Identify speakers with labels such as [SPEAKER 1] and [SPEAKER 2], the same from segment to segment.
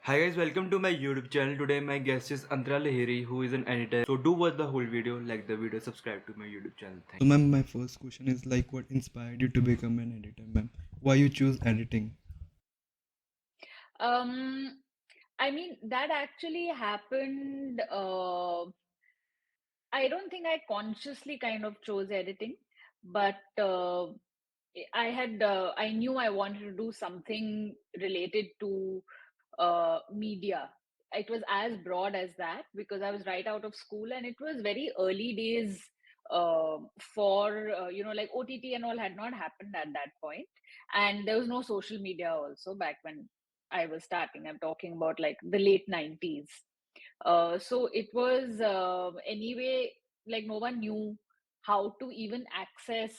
[SPEAKER 1] Hi guys, welcome to my YouTube channel. Today my guest is Antara Lahiri, who is an editor. So do watch the whole video, like the video, subscribe to my YouTube channel.
[SPEAKER 2] So,
[SPEAKER 1] Thank
[SPEAKER 2] ma'am, my first question is like, what inspired you to become an editor, ma'am? Why you choose editing?
[SPEAKER 3] Um, I mean, that actually happened. I don't think I consciously kind of chose editing, but I knew I wanted to do something related to media. It was as broad as that because I was right out of school and it was very early days for, like OTT and all had not happened at that point. And there was no social media also back when I was starting. I'm talking about like the late 90s. So it was anyway, like no one knew how to even access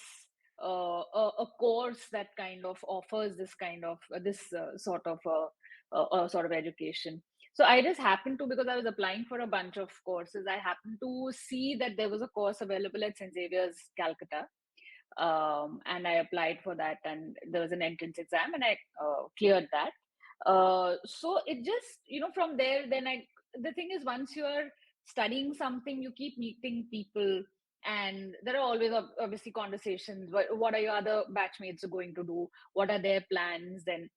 [SPEAKER 3] a course that kind of offers this kind of this sort of education. So I just happened to, because I was applying for a bunch of courses, I happened to see that there was a course available at St. Xavier's, Calcutta. And I applied for that, and there was an entrance exam, and I cleared that. So it just, from there, then the thing is, once you're studying something, you keep meeting people, and there are always obviously conversations. What are your other batchmates going to do? What are their plans? Then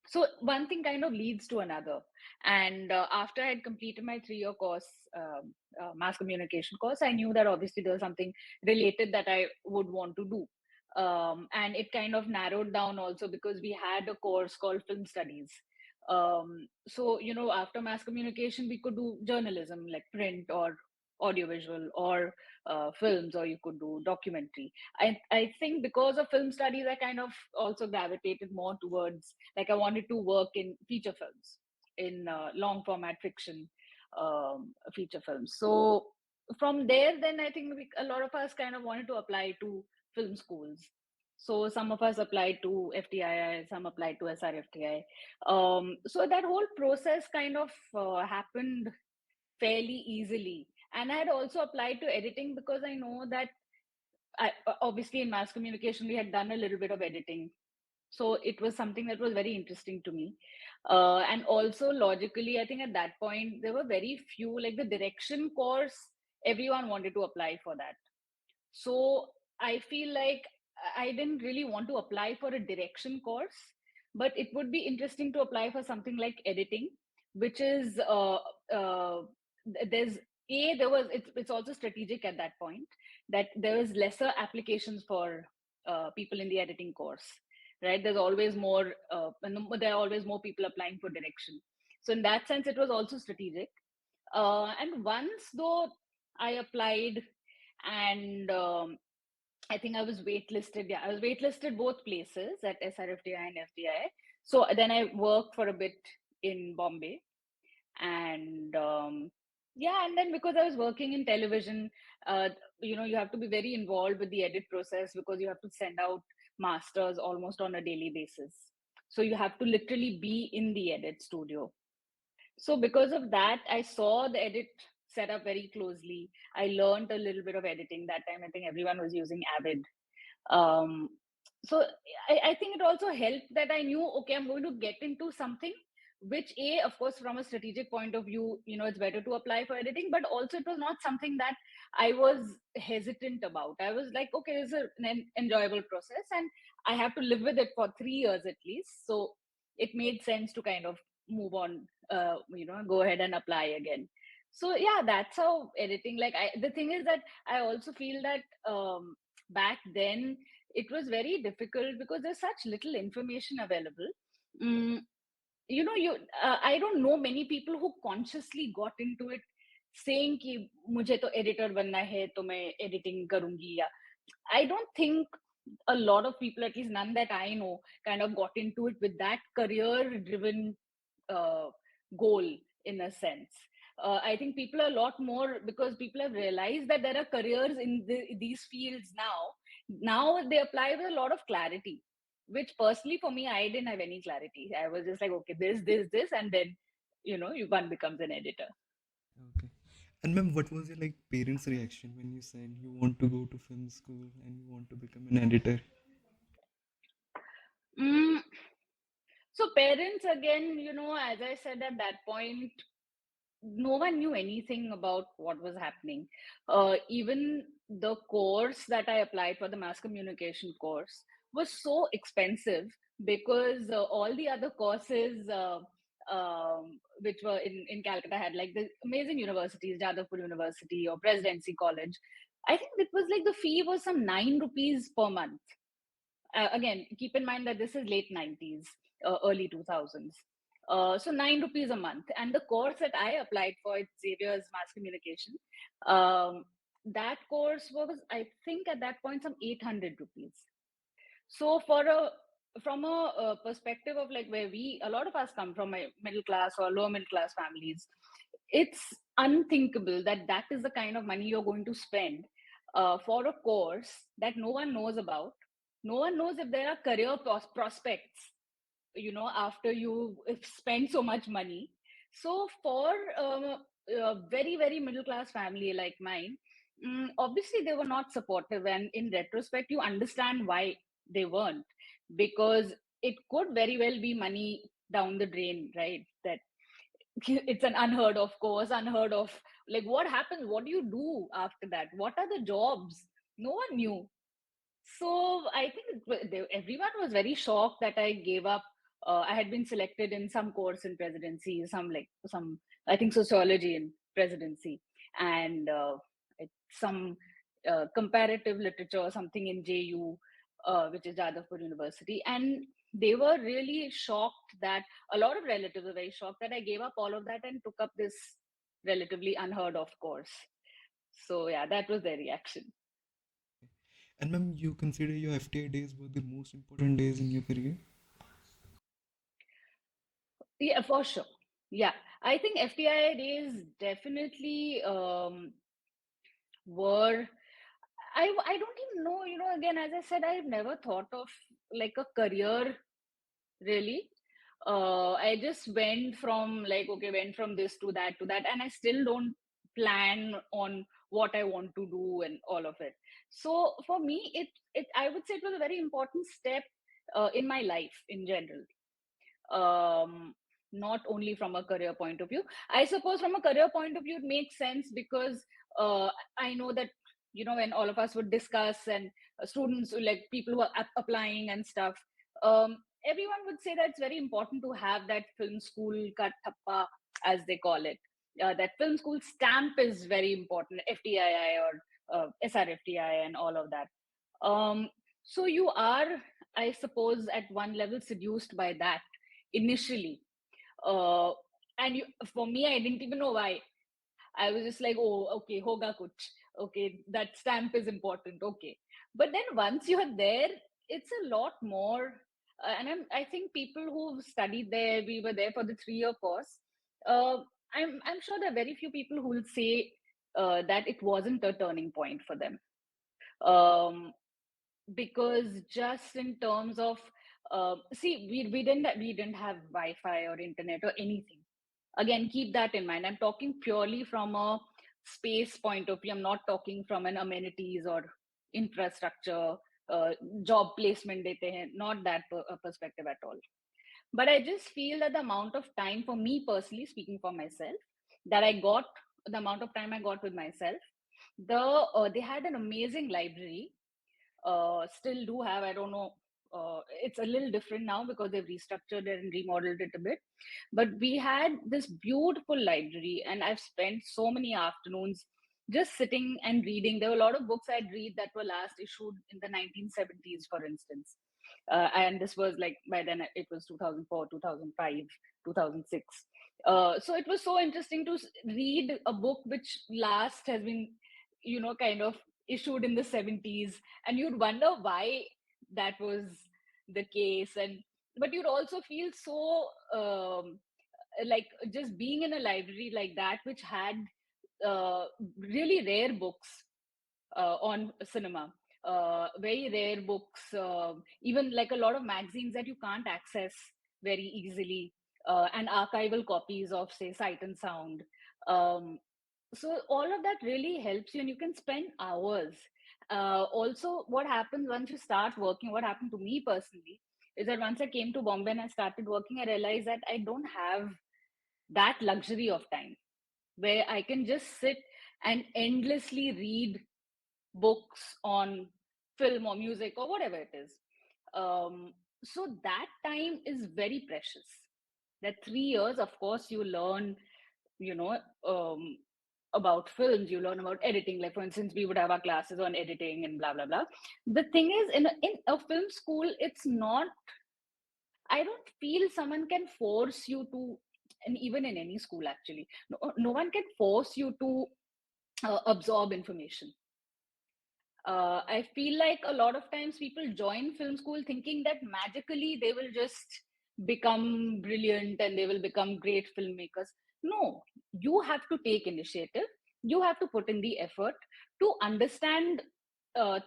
[SPEAKER 3] so one thing kind of leads to another, and after I had completed my 3-year course, mass communication course, I knew that obviously there was something related that I would want to do. And it kind of narrowed down also because we had a course called film studies. So after mass communication we could do journalism, like print or audiovisual, or films, or you could do documentary. I think because of film studies I kind of also gravitated more towards, like, I wanted to work in feature films, in long format fiction, feature films. So from there, then I think a lot of us kind of wanted to apply to film schools. So some of us applied to FTII, some applied to SRFTI. So that whole process kind of happened fairly easily. And I had also applied to editing because I know that obviously in mass communication we had done a little bit of editing, so it was something that was very interesting to me. And also logically, I think at that point there were very few, like the direction course, everyone wanted to apply for that. So I feel like I didn't really want to apply for a direction course, but it would be interesting to apply for something like editing, which is there's there was, it's also strategic at that point, that there was lesser applications for people in the editing course, right? There's always more and there are always more people applying for direction. So in that sense it was also strategic. And once though I applied, and I think I was waitlisted. Yeah, I was waitlisted both places, at SRFTI and FTI. So then I worked for a bit in Bombay, and yeah, and then because I was working in television, you have to be very involved with the edit process because you have to send out masters almost on a daily basis. So you have to literally be in the edit studio. So because of that, I saw the edit setup very closely. I learned a little bit of editing that time. I think everyone was using Avid. um, so I think it also helped that I knew, okay, I'm going to get into something which, a, of course, from a strategic point of view, it's better to apply for editing, but also it was not something that I was hesitant about. I was like, okay, this is an enjoyable process and I have to live with it for 3 years at least. So it made sense to kind of move on, go ahead and apply again. So yeah, that's how editing, like, the thing is that I also feel that back then it was very difficult because there's such little information available. mm, you I don't know many people who consciously got into it saying कि मुझे तो editor बनना है तो मैं editing करूंगी, या I don't think a lot of people, at least none that I know, kind of got into it with that career driven uh, goal, in a sense. I think people are a lot more, because people have realized that there are careers in these fields now. Now they apply with a lot of clarity, which personally for me, I didn't have any clarity. I was just like, okay, this, and then, one becomes an editor.
[SPEAKER 2] Okay. And ma'am, what was your like parents' reaction when you said you want to go to film school and you want to become an editor?
[SPEAKER 3] Mm, So parents, again, as I said at that point, no one knew anything about what was happening. Even the course that I applied for, the mass communication course, was so expensive because all the other courses which were in Calcutta had like the amazing universities, Jadavpur University or Presidency College. I think it was like the fee was some 9 rupees per month. Again, keep in mind that this is late 90s, early 2000s. So 9 rupees a month. And the course that I applied for, it's Xavier's Mass Communication. That course was, I think, at that point, some 800 rupees. So from a perspective of like where a lot of us come from, a middle class or lower middle class families, it's unthinkable that that is the kind of money you're going to spend for a course that no one knows about. No one knows if there are career prospects, after you spend so much money. So for a very, very middle class family like mine, obviously they were not supportive. And in retrospect, you understand why they weren't, because it could very well be money down the drain, right? That it's an unheard of course, unheard of, like what happens, what do you do after that, what are the jobs, no one knew. So I think everyone was very shocked that I gave up. I had been selected in some course in presidency, some I think sociology in presidency, and some comparative literature or something in JU, which is Jadavpur University, and they were really shocked that a lot of relatives were very shocked that I gave up all of that and took up this relatively unheard of course. So yeah, that was their reaction.
[SPEAKER 2] And ma'am, you consider your FTI days were the most important days in your career?
[SPEAKER 3] Yeah, for sure. Yeah, I think FTI days definitely were. I don't even know. Again, as I said, I've never thought of like a career really. I just went from like okay, went from this to that, and I still don't plan on what I want to do and all of it. So for me, it I would say it was a very important step in my life in general, not only from a career point of view. I suppose from a career point of view, it makes sense because I know that when all of us would discuss and students like people who are applying and stuff, everyone would say that it's very important to have that film school ka thappa, as they call it. That film school stamp is very important, FTII or SRFTI and all of that. um, so you are, I suppose, at one level seduced by that initially. Uh, and for me, I didn't even know why. I was just like, oh, okay, hoga kuch. Okay, that stamp is important. Okay. But then once you're there, it's a lot more. I think people who've studied there, we were there for the 3-year course. Uh, I'm sure there are very few people who will say that it wasn't a turning point for them. Um, because just in terms of see, we didn't have Wi-Fi or internet or anything. Again, keep that in mind. I'm talking purely from a space point of view. I'm not talking from an amenities or infrastructure, uh, job placement dete hain, not that perspective at all. But I just feel that the amount of time, for me personally, speaking for myself, that I got, the amount of time I got with myself, they had an amazing library, still do have. I don't know. It's a little different now because they've restructured it and remodeled it a bit. But we had this beautiful library, and I've spent so many afternoons just sitting and reading. There were a lot of books I'd read that were last issued in the 1970s, for instance. And this was like by then it was 2004, 2005, 2006. So it was so interesting to read a book which last has been, kind of issued in the 70s, and you'd wonder why that was the case. And but you'd also feel so like just being in a library like that which had really rare books on cinema, very rare books, even like a lot of magazines that you can't access very easily, and archival copies of, say, Sight and Sound. So all of that really helps you, and you can spend hours. Also, what happens once you start working, what happened to me personally, is that once I came to Bombay and I started working, I realized that I don't have that luxury of time where I can just sit and endlessly read books on film or music or whatever it is. So that time is very precious. That 3 years, of course, you learn, you know, about films, you learn about editing. Like, for instance, we would have our classes on editing and blah, blah, blah. The thing is, in a film school, it's not, I don't feel someone can force you to, and even in any school, actually, no one can force you to absorb information. I feel like a lot of times people join film school thinking that magically they will just become brilliant and they will become great filmmakers. No, you have to take initiative. You have to put in the effort to understand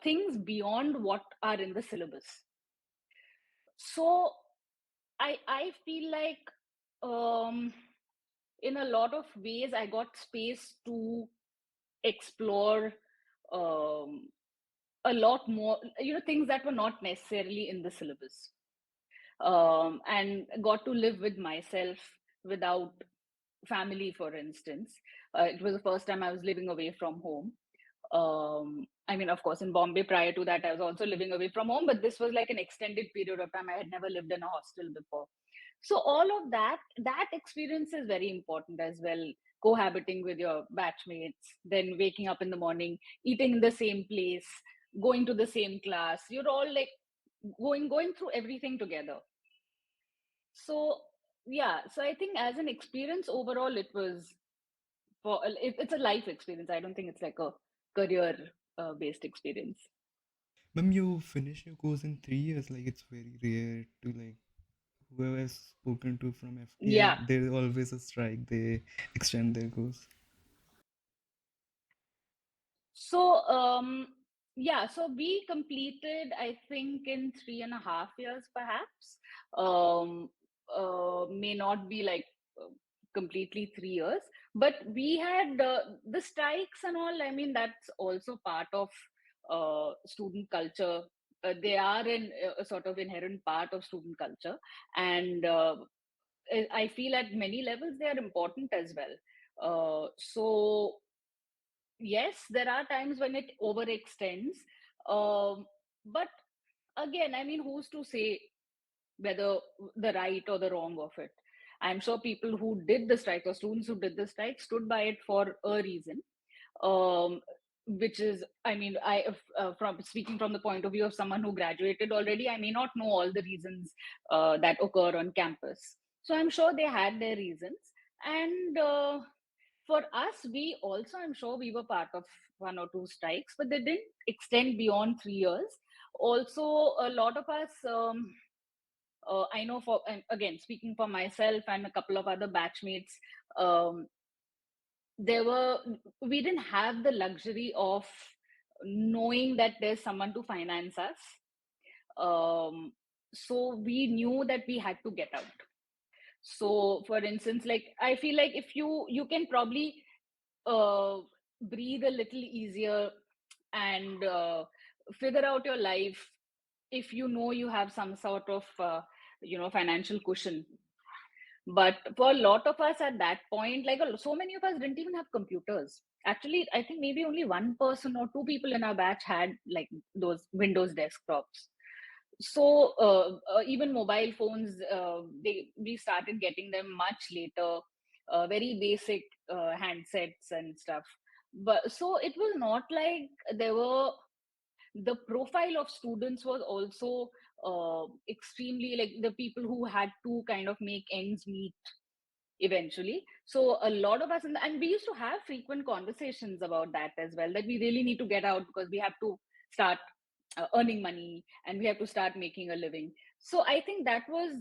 [SPEAKER 3] things beyond what are in the syllabus. So I feel like um, in a lot of ways I got space to explore um, a lot more, things that were not necessarily in the syllabus, and got to live with myself without family, for instance. It was the first time I was living away from home. I mean, of course, in Bombay prior to that, I was also living away from home, but this was like an extended period of time. I had never lived in a hostel before. So all of that experience is very important as well. Cohabiting with your batchmates, then waking up in the morning, eating in the same place, going to the same class. You're all like going through everything together. So yeah, so I think as an experience overall, it was it's a life experience. I don't think it's like a career based experience.
[SPEAKER 2] Ma'am, you finish your course in 3 years. Like it's very rare to like whoever I've spoken to from FTI,
[SPEAKER 3] Yeah.
[SPEAKER 2] there's always a strike. They extend their course.
[SPEAKER 3] So yeah, so we completed, I think, in 3.5 years, perhaps. Um, may not be like completely 3 years, but we had the strikes and all. I mean, that's also part of student culture. They are a sort of inherent part of student culture, and I feel at many levels they are important as well. So yes, there are times when it overextends. Um, but again, I mean, who's to say whether the right or the wrong of it? I'm sure people who did the strike or students who did the strike stood by it for a reason. Um, which is, I mean, from speaking from the point of view of someone who graduated already, I may not know all the reasons that occur on campus. So I'm sure they had their reasons. And for us, we also, I'm sure we were part of one or two strikes, but they didn't extend beyond 3 years. Also, a lot of us, I know, for, and again, speaking for myself and a couple of other batchmates, um, there were, we didn't have the luxury of knowing that there's someone to finance us. Um, so we knew that we had to get out. So for instance, like, I feel like if you can probably uh, breathe a little easier and figure out your life if you know you have some sort of financial cushion. But for a lot of us at that point, like, so many of us didn't even have computers. Actually, I think maybe only one person or two people in our batch had like those Windows desktops. So even mobile phones, we started getting them much later, very basic handsets and stuff. But so it was not like there were, the profile of students was also extremely, like, the people who had to kind of make ends meet eventually. So a lot of us, and we used to have frequent conversations about that as well, that we really need to get out because we have to start earning money and we have to start making a living. So I think that was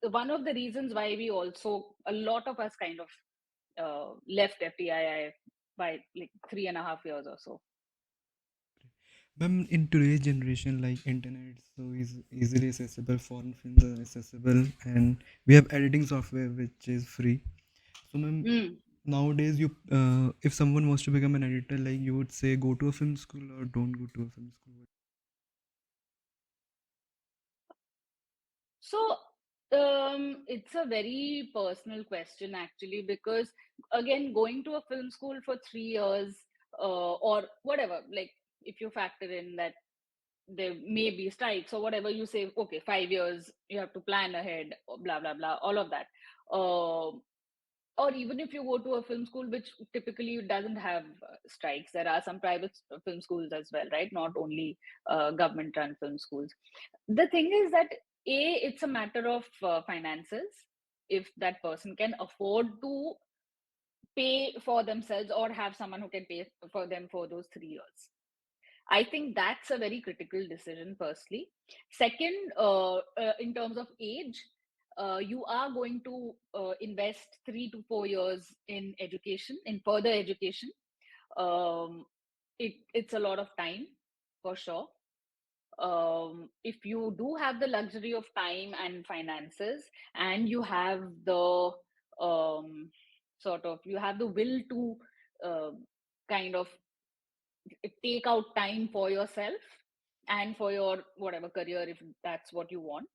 [SPEAKER 3] one of the reasons why we also, a lot of us kind of left FTII by like 3.5 years or so.
[SPEAKER 2] Ma'am, in today's generation, like internet is so easily accessible, foreign films are accessible, and we have editing software which is free. So, ma'am,
[SPEAKER 3] Mm.
[SPEAKER 2] nowadays, you if someone wants to become an editor, like you would say, go to a film school or don't go to a film school.
[SPEAKER 3] So, it's a very personal question actually, because again, going to a film school for 3 years, or whatever, like if you factor in that there may be strikes or whatever, you say, okay, 5 years, you have to plan ahead, or blah, blah, blah, all of that. Or even if you go to a film school which typically doesn't have strikes, there are some private film schools as well, right? Not only government run film schools. The thing is that it's a matter of finances. If that person can afford to pay for themselves or have someone who can pay for them for those 3 years, I think that's a very critical decision, firstly. Second, in terms of age, you are going to invest 3 to 4 years in education, in further education. Um, it's a lot of time, for sure. If you do have the luxury of time and finances, and you have the sort of, you have the will to uh, kind of take out time for yourself and for your whatever career, if that's what you want,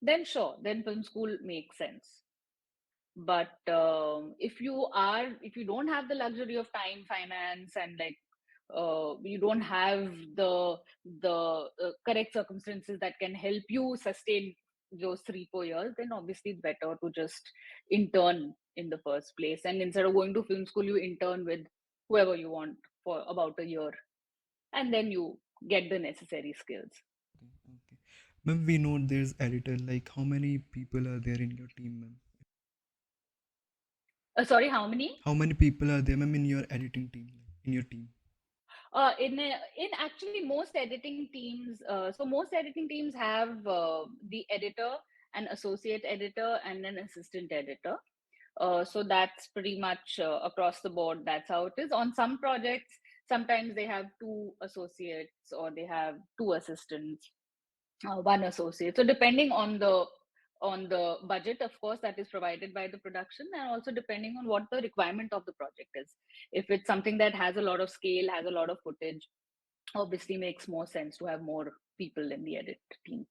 [SPEAKER 3] then sure, then film school makes sense. But if you don't have the luxury of time, finance, and like you don't have the correct circumstances that can help you sustain those 3 4 years, then obviously it's better to just intern in the first place, and instead of going to film school, you intern with whoever you want for about a year, and then you get the necessary skills.
[SPEAKER 2] Okay, okay. Ma'am, we know there's editor. Like, how many people are there in your team, ma'am?
[SPEAKER 3] Sorry, how many?
[SPEAKER 2] How many people are there, ma'am, in your editing team, like, in your team?
[SPEAKER 3] In actually most editing teams, so most editing teams have the editor, an associate editor, and an assistant editor. So that's pretty much across the board. That's how it is. On some projects, sometimes they have two associates or they have two assistants, one associate. So depending on the budget, of course, that is provided by the production, and also depending on what the requirement of the project is. If it's something that has a lot of scale, has a lot of footage, obviously makes more sense to have more people in the edit team.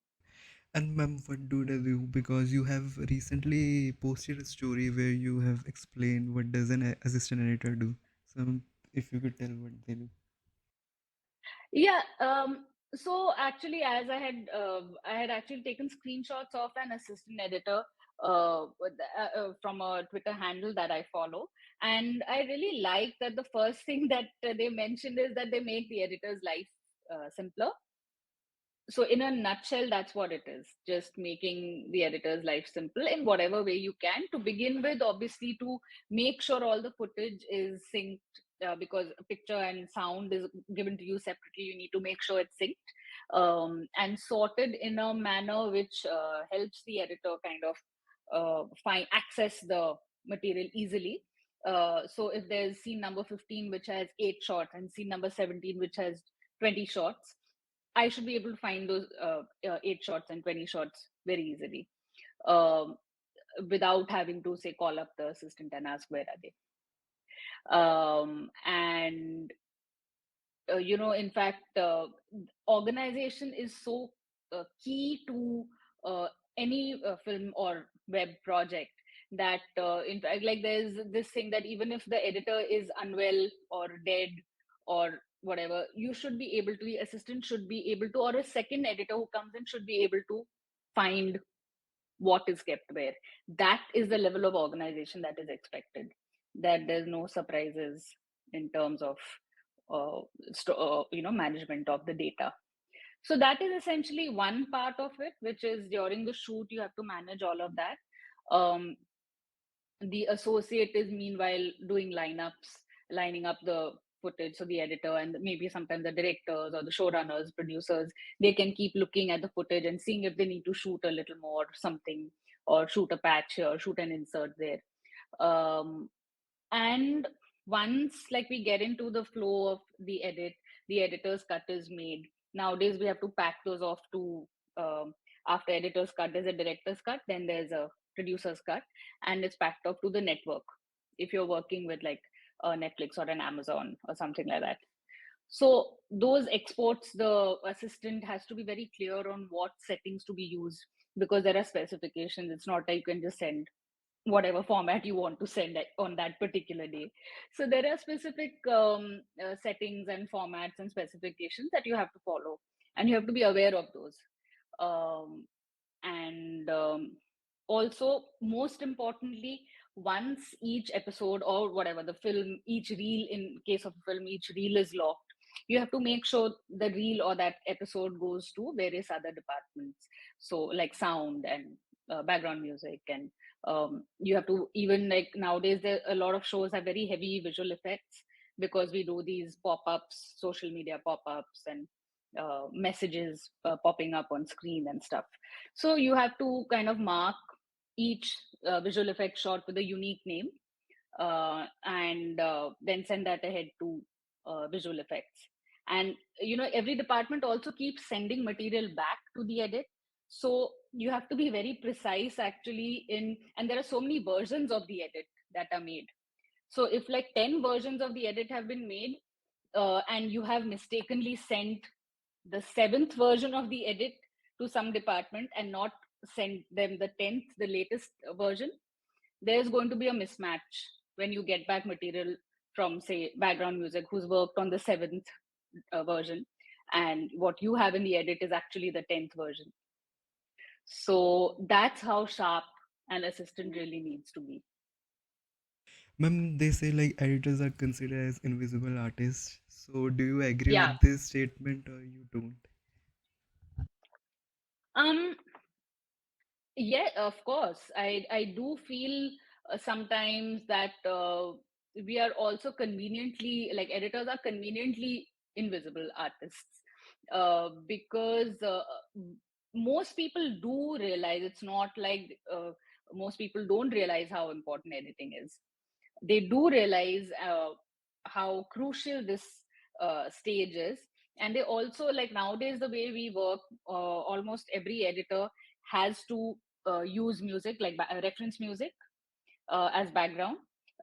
[SPEAKER 2] And ma'am, what do they do? Because you have recently posted a story where you have explained what does an assistant editor do. So if you could tell what they do.
[SPEAKER 3] Yeah. So actually, as I had actually taken screenshots of an assistant editor from a Twitter handle that I follow, and I really like that the first thing that they mentioned is that they make the editor's life simpler. So in a nutshell, that's what it is, just making the editor's life simple in whatever way you can, to begin with, obviously, to make sure all the footage is synced, because picture and sound is given to you separately. You need to make sure it's synced, and sorted in a manner which helps the editor kind of find access the material easily. So if there's scene number 15 which has 8 shots, and scene number 17 which has 20 shots, I should be able to find those 8 shots and 20 shots very easily, um, without having to say call up the assistant and ask where are they. And in fact, organization is so key to any film or web project, that in fact, like, there's this thing that even if the editor is unwell or dead or whatever, you should be able to, the assistant should be able to, or a second editor who comes in should be able to find what is kept where. That is the level of organization that is expected, that there's no surprises in terms of management of the data. So that is essentially one part of it, which is during the shoot you have to manage all of that. um, the associate is meanwhile doing lining up the footage, so the editor and maybe sometimes the directors or the showrunners, producers, they can keep looking at the footage and seeing if they need to shoot a little more something, or shoot a patch here, shoot an insert there. And once, like, we get into the flow of the edit, the editor's cut is made. Nowadays we have to pack those off to, after editor's cut there's a director's cut, then there's a producer's cut, and it's packed off to the network, if you're working with like Netflix or an Amazon or something like that. So those exports, the assistant has to be very clear on what settings to be used, because there are specifications. It's not like you can just send whatever format you want to send on that particular day. So there are specific settings and formats and specifications that you have to follow, and you have to be aware of those. Um, and Also, most importantly, once each episode or whatever the film, each reel, in case of a film, each reel is locked, you have to make sure the reel or that episode goes to various other departments, so like sound and background music. And you have to, even like nowadays there a lot of shows have very heavy visual effects, because we do these pop-ups, social media pop-ups, and messages popping up on screen and stuff. So you have to kind of mark each visual effect shot with a unique name, and then send that ahead to visual effects. And every department also keeps sending material back to the edit. So you have to be very precise actually and there are so many versions of the edit that are made. So if like 10 versions of the edit have been made, and you have mistakenly sent the seventh version of the edit to some department and not send them the 10th, the latest version, there's going to be a mismatch when you get back material from, say, background music, who's worked on the seventh version, and what you have in the edit is actually the 10th version. So that's how sharp an assistant really needs to be.
[SPEAKER 2] Ma'am, they say like editors are considered as invisible artists. So do you agree
[SPEAKER 3] Yeah.
[SPEAKER 2] with this statement or you don't?
[SPEAKER 3] Um, Yeah, of course. I do feel sometimes that we are also conveniently, like editors are conveniently invisible artists, because most people do realize it's not like most people don't realize how important editing is. They do realize how crucial this stage is. And they also, like nowadays the way we work, almost every editor has to use music, like reference music as background,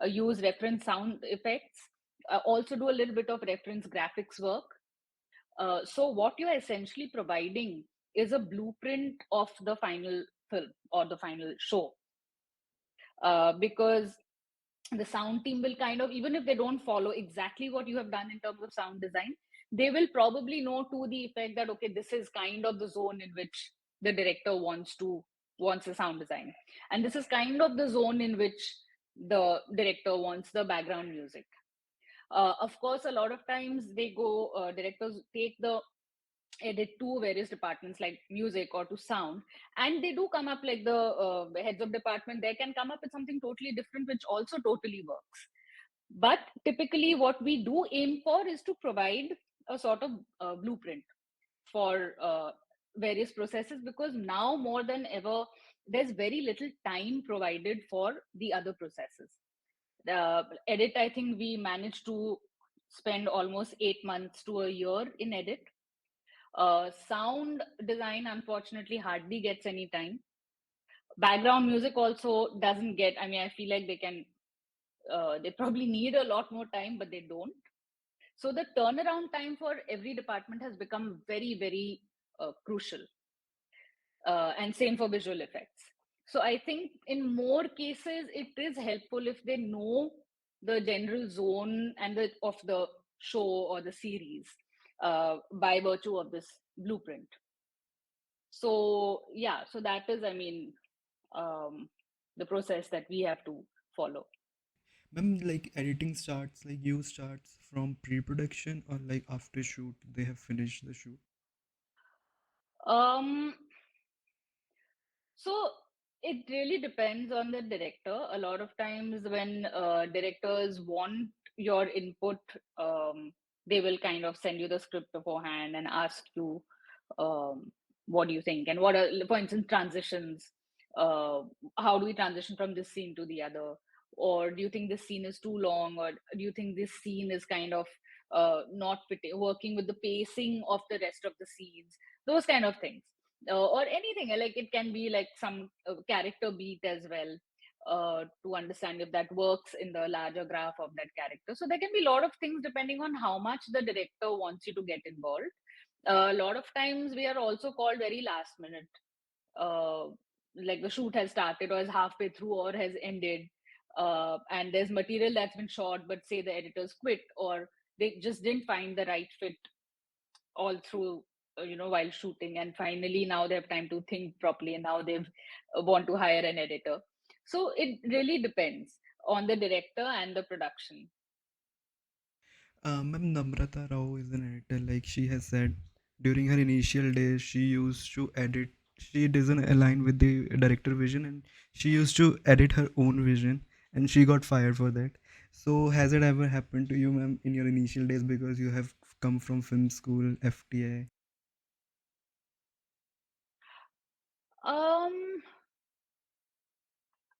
[SPEAKER 3] use reference sound effects, also do a little bit of reference graphics work. So what you're essentially providing is a blueprint of the final film or the final show, because the sound team will kind of, even if they don't follow exactly what you have done in terms of sound design, they will probably know to the effect that, okay, this is kind of the zone in which the director wants the sound design, and this is kind of the zone in which the director wants the background music. Of course, a lot of times they go, directors take the edit to various departments like music or to sound, and they do come up, like the heads of department, they can come up with something totally different which also totally works. But typically what we do aim for is to provide a sort of blueprint for various processes, because now more than ever there's very little time provided for the other processes. Edit, I think we managed to spend almost 8 months to a year in edit. Sound design, unfortunately, hardly gets any time. Background music also doesn't get, I mean, I feel like they probably need a lot more time, but they don't. So the turnaround time for every department has become very, very crucial. And same for visual effects. So I think in more cases, it is helpful if they know the general zone and of the show or the series, by virtue of this blueprint. So yeah, so that is, I mean, um, the process that we have to follow.
[SPEAKER 2] Ma'am, like editing starts, like you starts from pre-production or like after shoot, they have finished the shoot.
[SPEAKER 3] um So it really depends on the director. A lot of times when directors want your input, they will kind of send you the script beforehand and ask you, what do you think? And what are, for instance, transitions? Uh, how do we transition from this scene to the other? Or do you think this scene is too long? Or do you think this scene is kind of not fitting, working with the pacing of the rest of the scenes? Those kind of things, or anything, like it can be like some character beat as well, to understand if that works in the larger graph of that character. So there can be a lot of things depending on how much the director wants you to get involved. A lot of times we are also called very last minute, uh, like the shoot has started or is halfway through or has ended, and there's material that's been shot, but say the editors quit or they just didn't find the right fit all through, while shooting, and finally now they have time to think properly, and now they want to hire an editor. So it really depends on the director and the production.
[SPEAKER 2] Ma'am, Namrata Rao is an editor. Like she has said, during her initial days, she used to edit. She doesn't align with the director vision, and she used to edit her own vision, and she got fired for that. So, has it ever happened to you, ma'am, in your initial days because you have come from film school, FTA?
[SPEAKER 3] um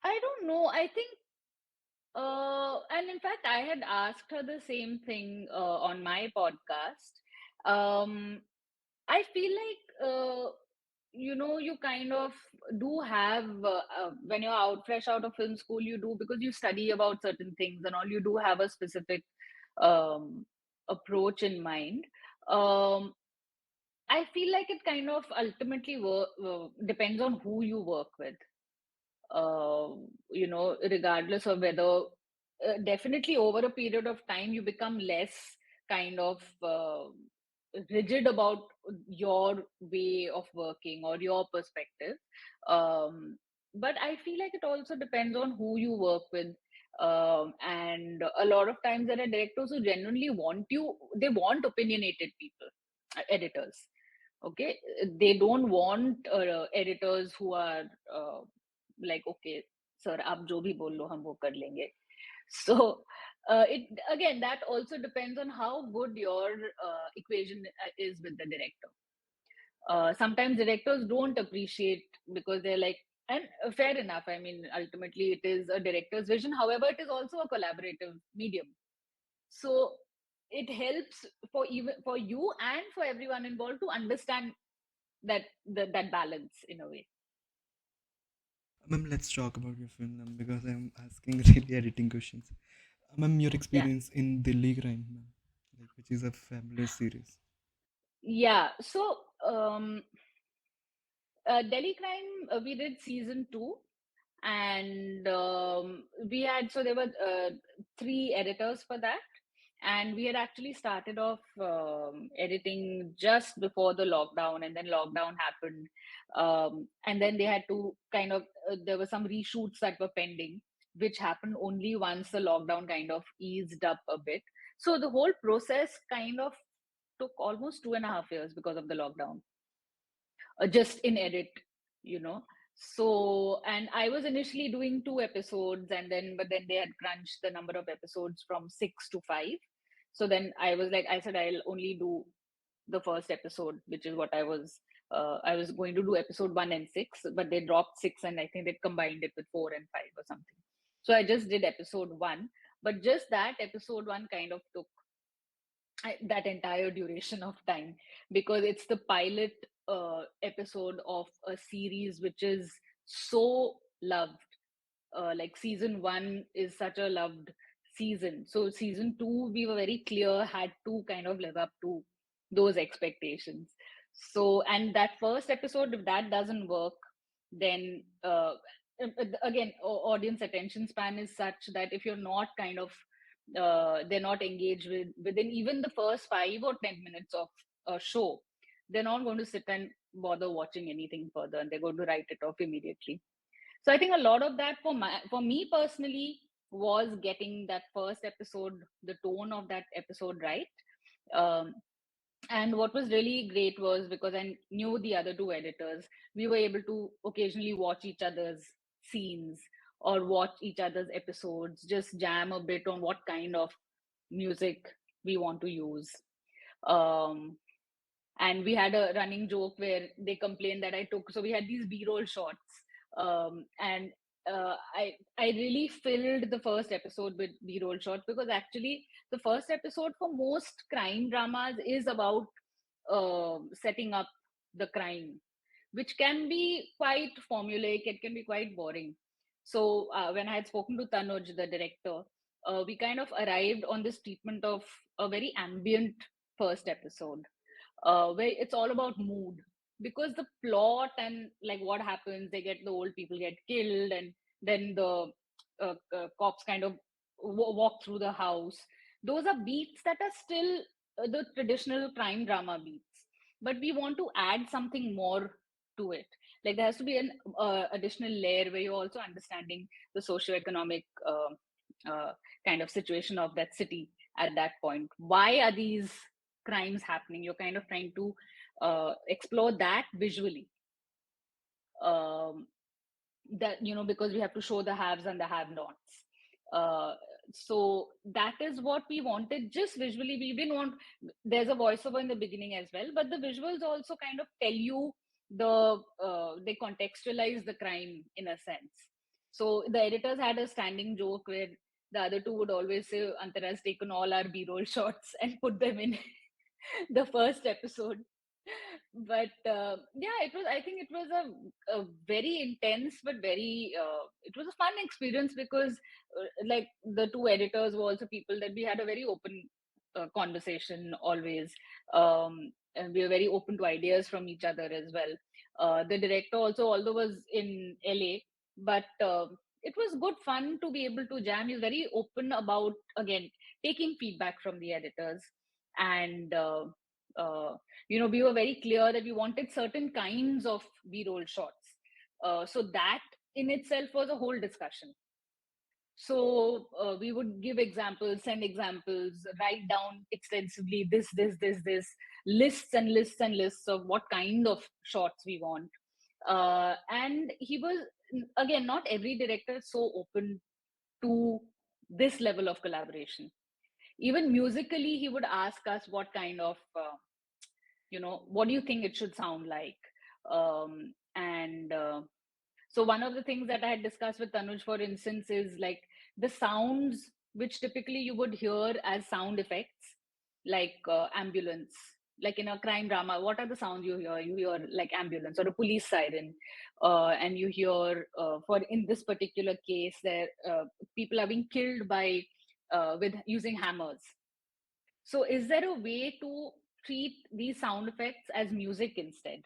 [SPEAKER 3] I don't know. I think, and in fact, I had asked her the same thing on my podcast. Um, I feel like, you kind of do have, when you're out fresh out of film school, you do, because you study about certain things and all, you do have a specific um, approach in mind. Um, I feel like it kind of ultimately depends on who you work with, uh, regardless of whether, definitely over a period of time, you become less kind of rigid about your way of working or your perspective. But I feel like it also depends on who you work with. And a lot of times there are directors who genuinely they want opinionated people, editors. Okay, they don't want editors who are like, okay sir, aap jo bhi bol lo hum wo kar lenge. So it again, that also depends on how good your equation is with the director. Sometimes directors don't appreciate because they're like, and fair enough, I mean, ultimately it is a director's vision, however it is also a collaborative medium. So it helps for even for you and for everyone involved to understand that balance in a way.
[SPEAKER 2] Ma'am, let's talk about your film, ma'am, because I'm asking really editing questions. Ma'am, your
[SPEAKER 3] Yeah.
[SPEAKER 2] experience in Delhi Crime, ma'am, like which is a fabulous series.
[SPEAKER 3] Yeah. So, Delhi Crime, we did season two, and we had, so there were three editors for that, and we had actually started off editing just before the lockdown, and then lockdown happened, and then they had to kind of, there were some reshoots that were pending, which happened only once the lockdown kind of eased up a bit. So the whole process kind of took almost 2.5 years because of the lockdown, just in edit, you know. So, and I was initially doing 2 episodes, and then, but then they had crunched the number of episodes from 6 to 5. So then I was like, I said, I'll only do the first episode, which is what I was going to do episode 1 and 6, but they dropped 6, and I think they combined it with 4 and 5 or something. So I just did episode 1, but just that episode 1 kind of took that entire duration of time, because it's the pilot episode of a series which is so loved. Like season 1 is such a loved season, so season 2, we were very clear, had to kind of live up to those expectations. So, and that first episode, if that doesn't work, then again, audience attention span is such that if you're not kind of they're not engaged within even the first 5 or 10 minutes of a show, they're not going to sit and bother watching anything further, and they're going to write it off immediately. So I think a lot of that for me personally was getting that first episode, the tone of that episode right. Um, and what was really great was, because I knew the other two editors, we were able to occasionally watch each other's scenes or watch each other's episodes, just jam a bit on what kind of music we want to use. Um, and we had a running joke where they complained that I took, so we had these b-roll shots, and I really filled the first episode with b-roll shots, because actually the first episode for most crime dramas is about setting up the crime, which can be quite formulaic, it can be quite boring. So when I had spoken to Tanuj, the director, we kind of arrived on this treatment of a very ambient first episode, where it's all about mood. because the plot and like what happens, they get the old people get killed, and then the cops kind of walk through the house. Those are beats that are still the traditional crime drama beats, but we want to add something more to it. Like there has to be an additional layer where you're also understanding the socioeconomic uh, kind of situation of that city at that point. Why are these crimes happening? You're kind of trying to explore that visually. Um, that, you know, because we have to show the haves and the have nots. uh, so that is what we wanted, just visually. We didn't want, there's a voiceover in the beginning as well, but the visuals also kind of tell you they contextualize the crime in a sense. So the editors had a standing joke where the other two would always say, Antara has taken all our b-roll shots and put them in the first episode. But yeah, it was, I think it was a very intense but very it was a fun experience, because like the two editors were also people that we had a very open conversation always. And we were very open to ideas from each other as well. The director also, although was in LA, but it was good fun to be able to jam. He's very open about, again, taking feedback from the editors. And uh, you know, we were very clear that we wanted certain kinds of b-roll shots. So that in itself was a whole discussion. So we would give examples, send examples, write down extensively this, lists and lists and lists of what kind of shots we want. And he was, again, not every director is so open to this level of collaboration. Even musically, he would ask us what kind of you know, what do you think it should sound like? And so one of the things that I had discussed with Tanuj, for instance, is like the sounds which typically you would hear as sound effects, like ambulance. Like in a crime drama, what are the sounds you hear? You hear like ambulance or a police siren, and you hear, for in this particular case, there people are being killed by with using hammers. So, is there a way to treat these sound effects as music instead?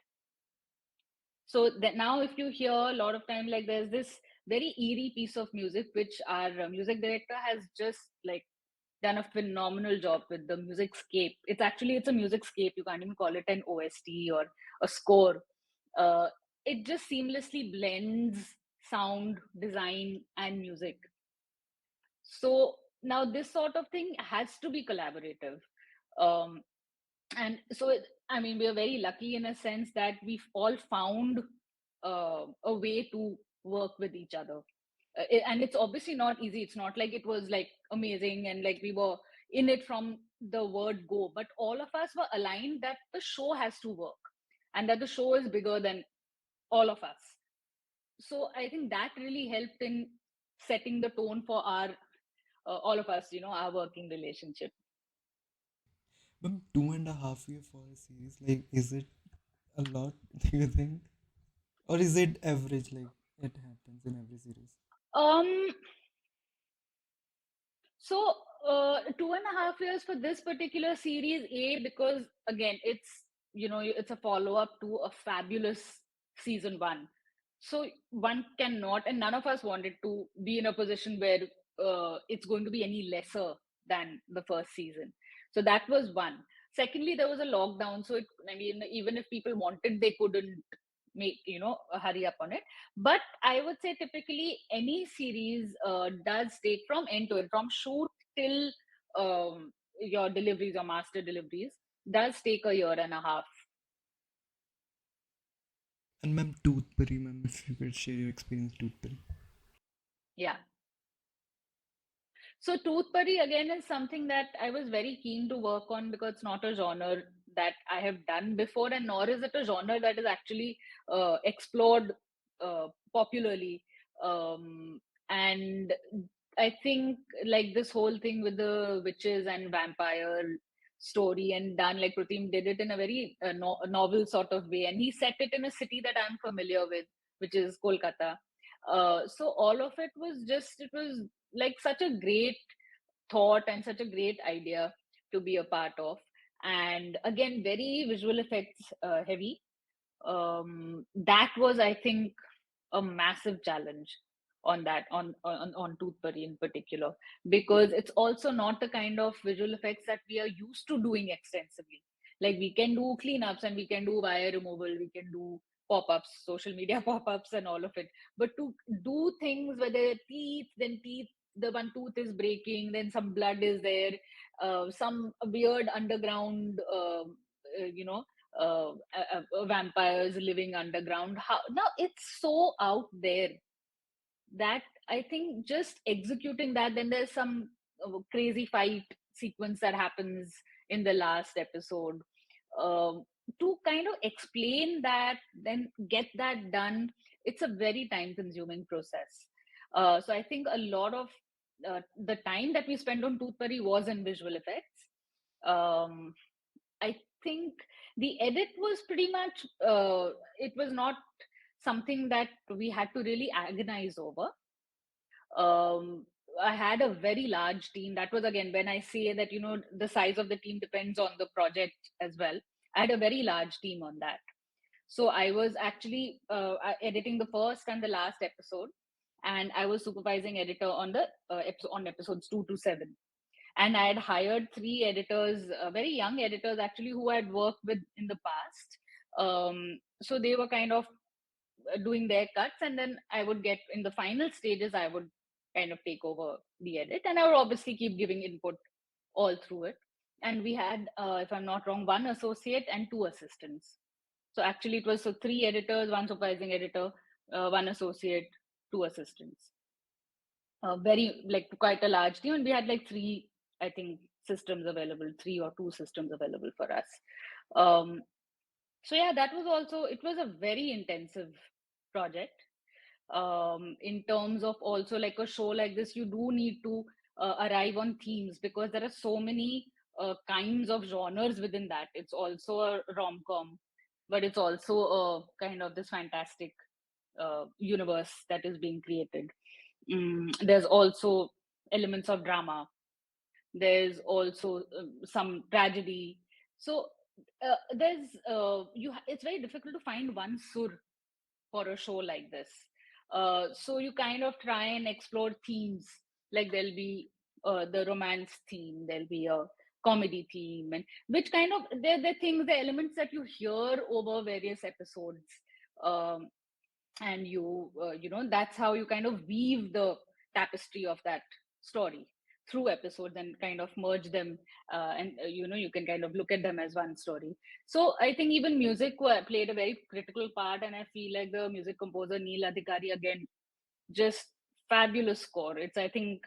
[SPEAKER 3] So that now, if you hear a lot of time, like there's this very eerie piece of music which our music director has just like done a phenomenal job with the music scape. It's a music scape. You can't even call it an OST or a score. Uh, it just seamlessly blends sound design and music. So now this sort of thing has to be collaborative. Um, and so I mean, we are very lucky in a sense that we've all found a way to work with each other. And it's obviously not easy. It's not like it was like amazing and like we were in it from the word go, but all of us were aligned that the show has to work and that the show is bigger than all of us. So I think that really helped in setting the tone for our all of us, you know, our working relationship.
[SPEAKER 2] But 2.5 year for a series, like, is it a lot? Do you think, or is it average? Like it happens in every series.
[SPEAKER 3] um So, 2.5 years for this particular series, because again, it's, you know, it's a follow up to a fabulous season one. So one cannot, and none of us wanted to be in a position where it's going to be any lesser than the first season. So that was one. Secondly, there was a lockdown, so it, I mean, even if people wanted, they couldn't make, you know, hurry up on it. But I would say typically any series does take from end to end, from shoot till your deliveries or master deliveries, does take a year and a half.
[SPEAKER 2] And ma'am, Toothberry, ma'am, if you could share your experience, Toothberry.
[SPEAKER 3] Yeah. So Toothberry again is something that I was very keen to work on, because it's not a genre that I have done before, and nor is it a genre that is actually explored popularly. Um, and I think like this whole thing with the witches and vampire story and done, like Pratim did it in a very novel sort of way, and he set it in a city that I'm familiar with, which is Kolkata. So all of it was just, it was like such a great thought and such a great idea to be a part of. And again, very visual effects heavy. That was, I think, a massive challenge on that on Toothbury in particular, because it's also not the kind of visual effects that we are used to doing extensively. Like, we can do cleanups and we can do wire removal, we can do pop-ups, social media pop-ups and all of it, but to do things where there are teeth, then teeth, the one tooth is breaking, then some blood is there, some weird underground vampires living underground. How now it's so out there that I think just executing that, then there's some crazy fight sequence that happens in the last episode. Um, to kind of explain that, then get that done, it's a very time consuming process. So I think a lot of the time that we spent on Toothbury was in visual effects. Um, I think the edit was pretty much, it was not something that we had to really agonize over. um, I had a very large team. That was, again, when I say that, the size of the team depends on the project as well. I had a very large team on that. So I was actually editing the first and the last episode, and I was supervising editor on the on episodes 2 to 7. And I had hired 3 editors, very young editors actually, who I had worked with in the past. So they were kind of doing their cuts, and then I would get in the final stages, I would kind of take over the edit, and I would obviously keep giving input all through it. And we had, if I'm not wrong, 1 associate and 2 assistants. So actually it was, so 3 editors, 1 supervising editor, 1 associate, 2 assistants. Very, like, quite a large team, and we had like three, I think, systems available, 3 or 2 systems available for us. um, so yeah, that was also, it was a very intensive project. In terms of, also, like, a show like this, you do need to arrive on themes, because there are so many kinds of genres within that. It's also a rom-com, but it's also a kind of this fantastic universe that is being created. There's also elements of drama. There's also some tragedy. So there's it's very difficult to find one sur for a show like this. So you kind of try and explore themes. Like, there'll be the romance theme, there'll be a comedy theme, and which kind of, they're things, the elements that you hear over various episodes. Um, and that's how you kind of weave the tapestry of that story through episodes, and kind of merge them, and you can kind of look at them as one story. So I think even music played a very critical part, and I feel like the music composer Neil Adhikari, again, just fabulous score. It's, I think,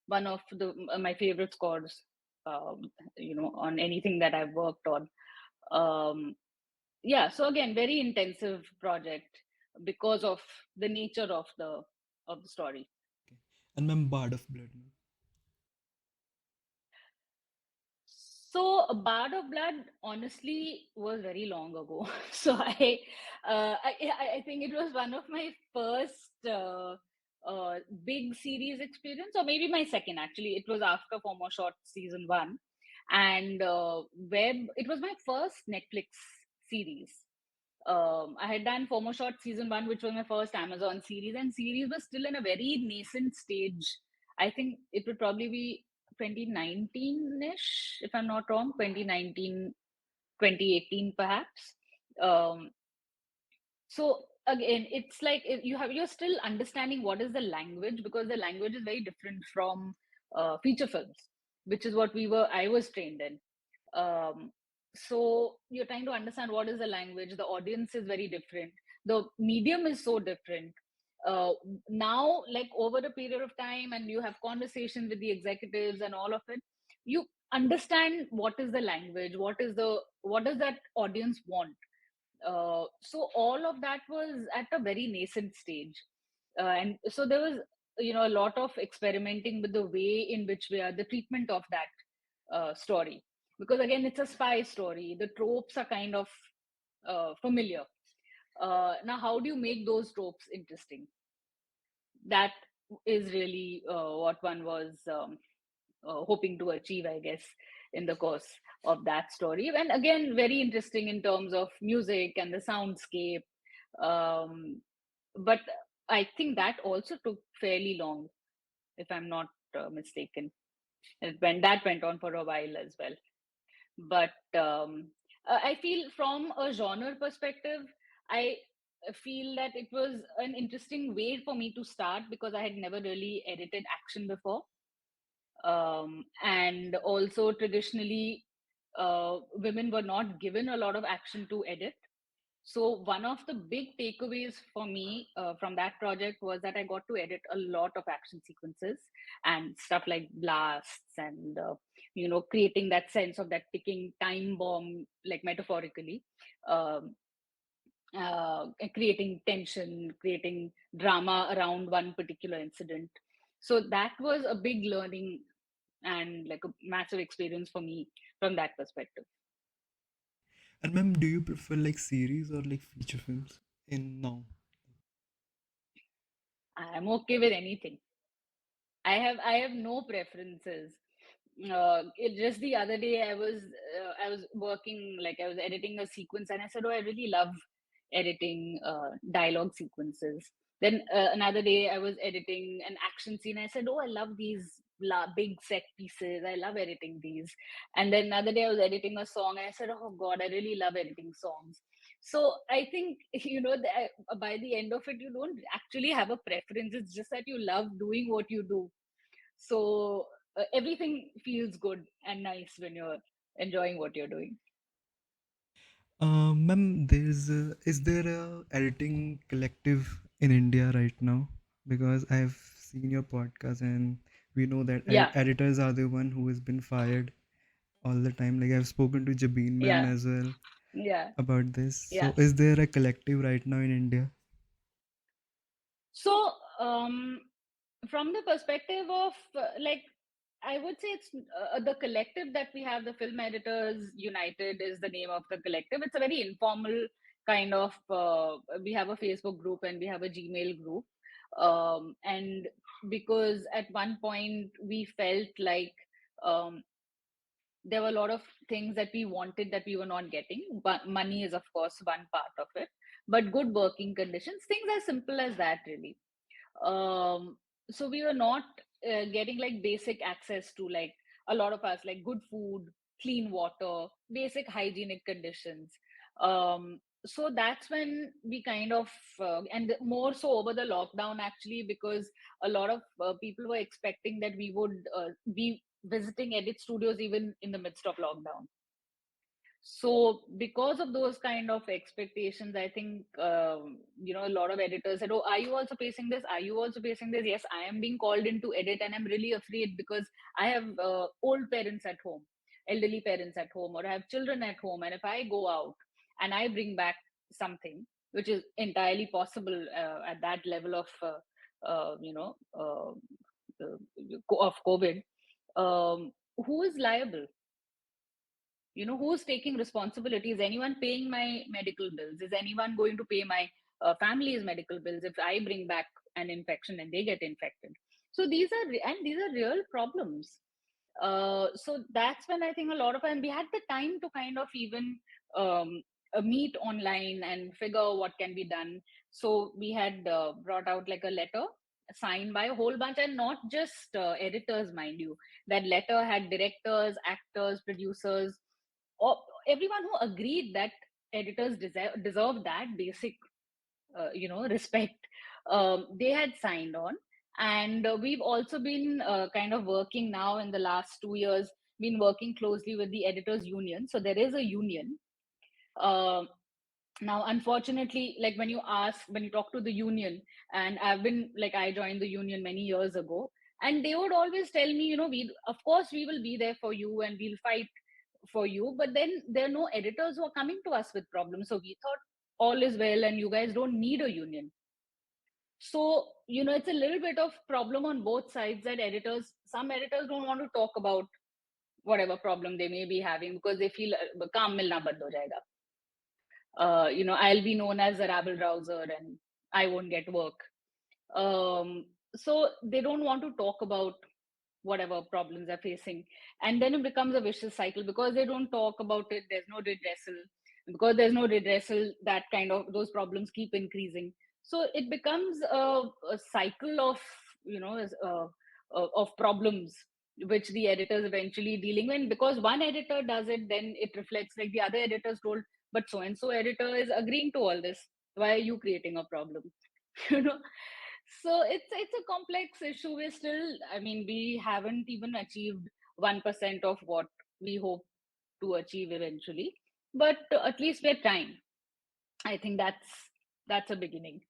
[SPEAKER 3] one of the my favorite scores, on anything that I've worked on. um, yeah, so again, very intensive project because of the nature of the story.
[SPEAKER 2] Okay. And ma'am, Bard of Blood, ma'am.
[SPEAKER 3] So, a Bard of Blood, honestly, was very long ago. So I think it was one of my first big series experience, or maybe my second. Actually, it was after Former Short season 1, and web. It was my first Netflix series. I had done Former Short season 1, which was my first Amazon series, and series was still in a very nascent stage. I think it would probably be 2019-ish, if I'm not wrong, 2019, 2018, perhaps. Um, so again, it's like, you're still understanding what is the language, because the language is very different from feature films, which is what I was trained in. um, so you're trying to understand what is the language, the audience is very different, the medium is so different. uh, Now, like, over a period of time, and you have conversations with the executives and all of it, you understand what is the language, what does that audience want. So all of that was at a very nascent stage. And so there was, a lot of experimenting with the way in which we are, the treatment of that story, because again, it's a spy story, the tropes are kind of familiar. Now, how do you make those tropes interesting? That is really what one was hoping to achieve, I guess, in the course of that story. And again, very interesting in terms of music and the soundscape. Um, but I think that also took fairly long, if I'm not mistaken. That went on for a while as well. But I feel from a genre perspective, I feel that it was an interesting way for me to start because I had never really edited action before. And also, traditionally, women were not given a lot of action to edit. So, one of the big takeaways for me from that project was that I got to edit a lot of action sequences and stuff like blasts and, creating that sense of that ticking time bomb, like metaphorically. Um, Creating tension, creating drama around one particular incident. So that was a big learning and like a massive experience for me from that perspective.
[SPEAKER 2] And ma'am, do you prefer like series or like feature films in now?
[SPEAKER 3] I'm okay with anything. I have no preferences. Just the other day, I was working, like I was editing a sequence, and I said, "Oh, I really love editing dialogue sequences." Then another day, I was editing an action scene. I said, "Oh, I love these big set pieces. I love editing these." And then another day, I was editing a song, and I said, "Oh God, I really love editing songs." So I think by the end of it, you don't actually have a preference. It's just that you love doing what you do. So everything feels good and nice when you're enjoying what you're doing.
[SPEAKER 2] Ma'am, is there a editing collective in India right now? Because I've seen your podcast and we know that
[SPEAKER 3] Yeah,
[SPEAKER 2] editors are the one who has been fired all the time. Like I've spoken to Jabeen ma'am
[SPEAKER 3] yeah,
[SPEAKER 2] as well
[SPEAKER 3] yeah,
[SPEAKER 2] about this.
[SPEAKER 3] yeah.
[SPEAKER 2] So is there a collective right now in India?
[SPEAKER 3] So from the perspective of I would say it's the collective that we have, the Film Editors United is the name of the collective. It's a very informal kind of, we have a Facebook group and we have a Gmail group. And because at one point we felt like um, there were a lot of things that we wanted that we were not getting. But money is, of course, one part of it, but good working conditions, things as simple as that, really. So we were not getting like basic access to, like, a lot of us, like good food, clean water, basic hygienic conditions. So that's when we kind of and more so over the lockdown, actually, because a lot of people were expecting that we would be visiting edit studios even in the midst of lockdown. So because of those kind of expectations, I think a lot of editors said, "Oh, are you also facing this? Are you also facing this?" Yes, I am being called in to edit, and I'm really afraid because I have old parents at home, elderly parents at home, or I have children at home, and if I go out and I bring back something, which is entirely possible at that level of uh, you know uh, of COVID, who is liable? Who's taking responsibility? Is anyone paying my medical bills? Is anyone going to pay my family's medical bills if I bring back an infection and they get infected? So these are real problems. So that's when I think a lot of, and we had the time to kind of even um, meet online and figure what can be done. So we had brought out like a letter signed by a whole bunch, and not just editors, mind you. That letter had directors, actors, producers, or everyone who agreed that editors deserve that basic respect. They had signed on. And we've also been kind of working now in the last 2 years, been working closely with the editors union. So there is a union. Now unfortunately, like when you talk to the union, and I joined the union many years ago, and they would always tell me, we, of course, we will be there for you and we'll fight for you, but then there are no editors who are coming to us with problems, so we thought all is well and you guys don't need a union. So it's a little bit of problem on both sides, that some editors don't want to talk about whatever problem they may be having because they feel काम मिलना बंद हो जाएगा. I'll be known as a rabble rouser and I won't get work. So they don't want to talk about whatever problems they're facing. And then it becomes a vicious cycle because they don't talk about it, there's no redressal. Because there's no redressal, that kind of those problems keep increasing. So it becomes a cycle of, of problems, which the editors eventually dealing with. Because one editor does it, then it reflects, like the other editors told, but so and so editor is agreeing to all this, why are you creating a problem? you know so it's a complex issue. We're still, I mean, we haven't even achieved 1% of what we hope to achieve eventually, but at least we're trying. I think that's a beginning.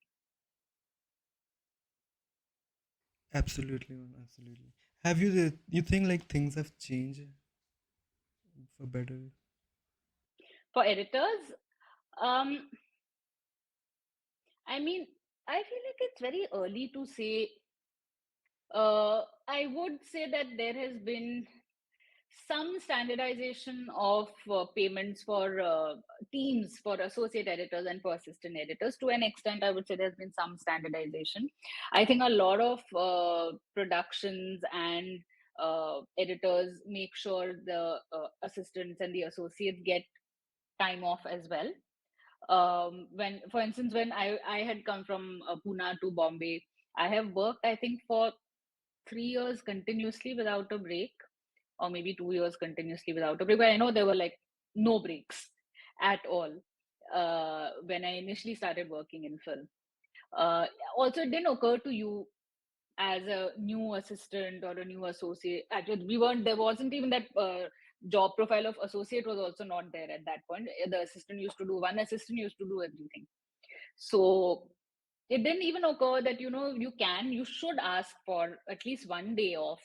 [SPEAKER 2] Absolutely, man, absolutely. Have you think like things have changed for better?
[SPEAKER 3] For editors, um I mean, I feel like it's very early to say. I would say that there has been some standardization of payments for teams, for associate editors and for assistant editors. To an extent, I would say there's been some standardization. I think a lot of productions and editors make sure the assistants and the associates get time off as well. When, for instance, when I had come from Pune to Bombay, I have worked, I think, for 3 years continuously without a break, or maybe 2 years continuously without a break. But I know there were like no breaks at all when I initially started working in film. Uh, Also, it didn't occur to you as a new assistant or a new associate. Actually, we weren't, there wasn't even that job profile of associate was also not there at that point. The assistant used to do, one assistant used to do everything. So it didn't even occur that, you should ask for at least one day off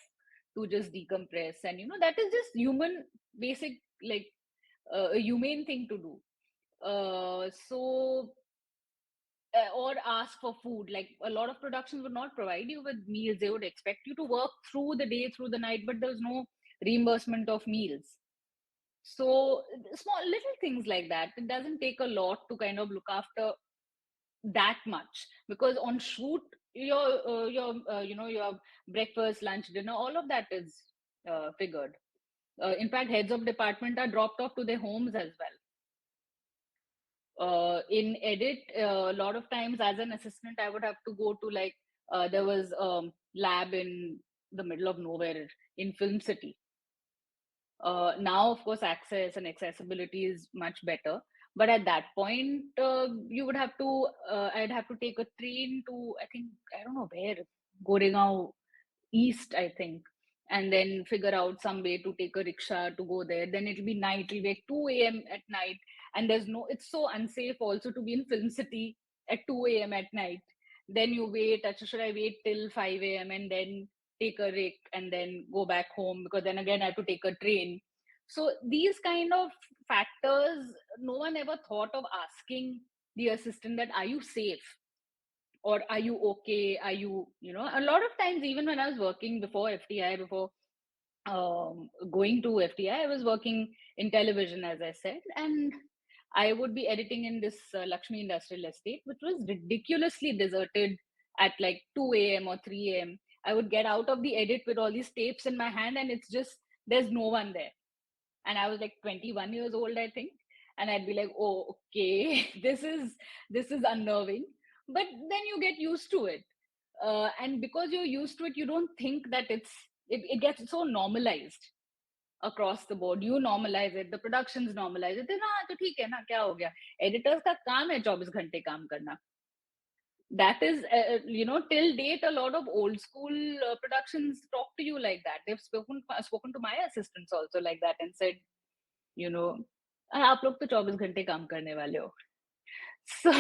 [SPEAKER 3] to just decompress. And, that is just human, basic, like a humane thing to do. Or ask for food. Like a lot of productions would not provide you with meals. They would expect you to work through the day, through the night, but there's no reimbursement of meals. So small little things like that. It doesn't take a lot to kind of look after that much, because on shoot, your breakfast, lunch, dinner, all of that is figured. In fact, heads of department are dropped off to their homes as well. In edit, a lot of times as an assistant, I would have to go to, like, there was lab in the middle of nowhere in Film City. Now, of course, access and accessibility is much better. But at that point, you would have to, I'd have to take a train to, I think, I don't know where, Goregaon East, I think, and then figure out some way to take a rickshaw to go there. Then it'll be night, it'll be like 2 a.m. at night. And there's no, it's so unsafe also to be in Film City at 2 a.m. at night. Then you wait, actually, should I wait till 5 a.m. and then take a rick and then go back home? Because then again, I have to take a train. So these kind of factors, no one ever thought of asking the assistant that, are you safe? Or are you okay? Are you, a lot of times, even when I was working before FTI, before going to FTI, I was working in television, as I said, and I would be editing in this Lakshmi Industrial Estate, which was ridiculously deserted at like 2 a.m. or 3 a.m. I would get out of the edit with all these tapes in my hand, and it's just, there's no one there. And I was like 21 years old, I think. And I'd be like, oh, okay, this is unnerving. But then you get used to it. And because you're used to it, you don't think that it gets so normalized across the board. You normalize it, the productions normalize it. हाँ तो ठीक है ना, क्या हो गया? Editors का काम है 24 घंटे काम करना. That is, till date, a lot of old school productions talk to you like that. They've spoken to my assistants also like that and said, you know, आप लोग तो 24 घंटे काम करने वाले हो. So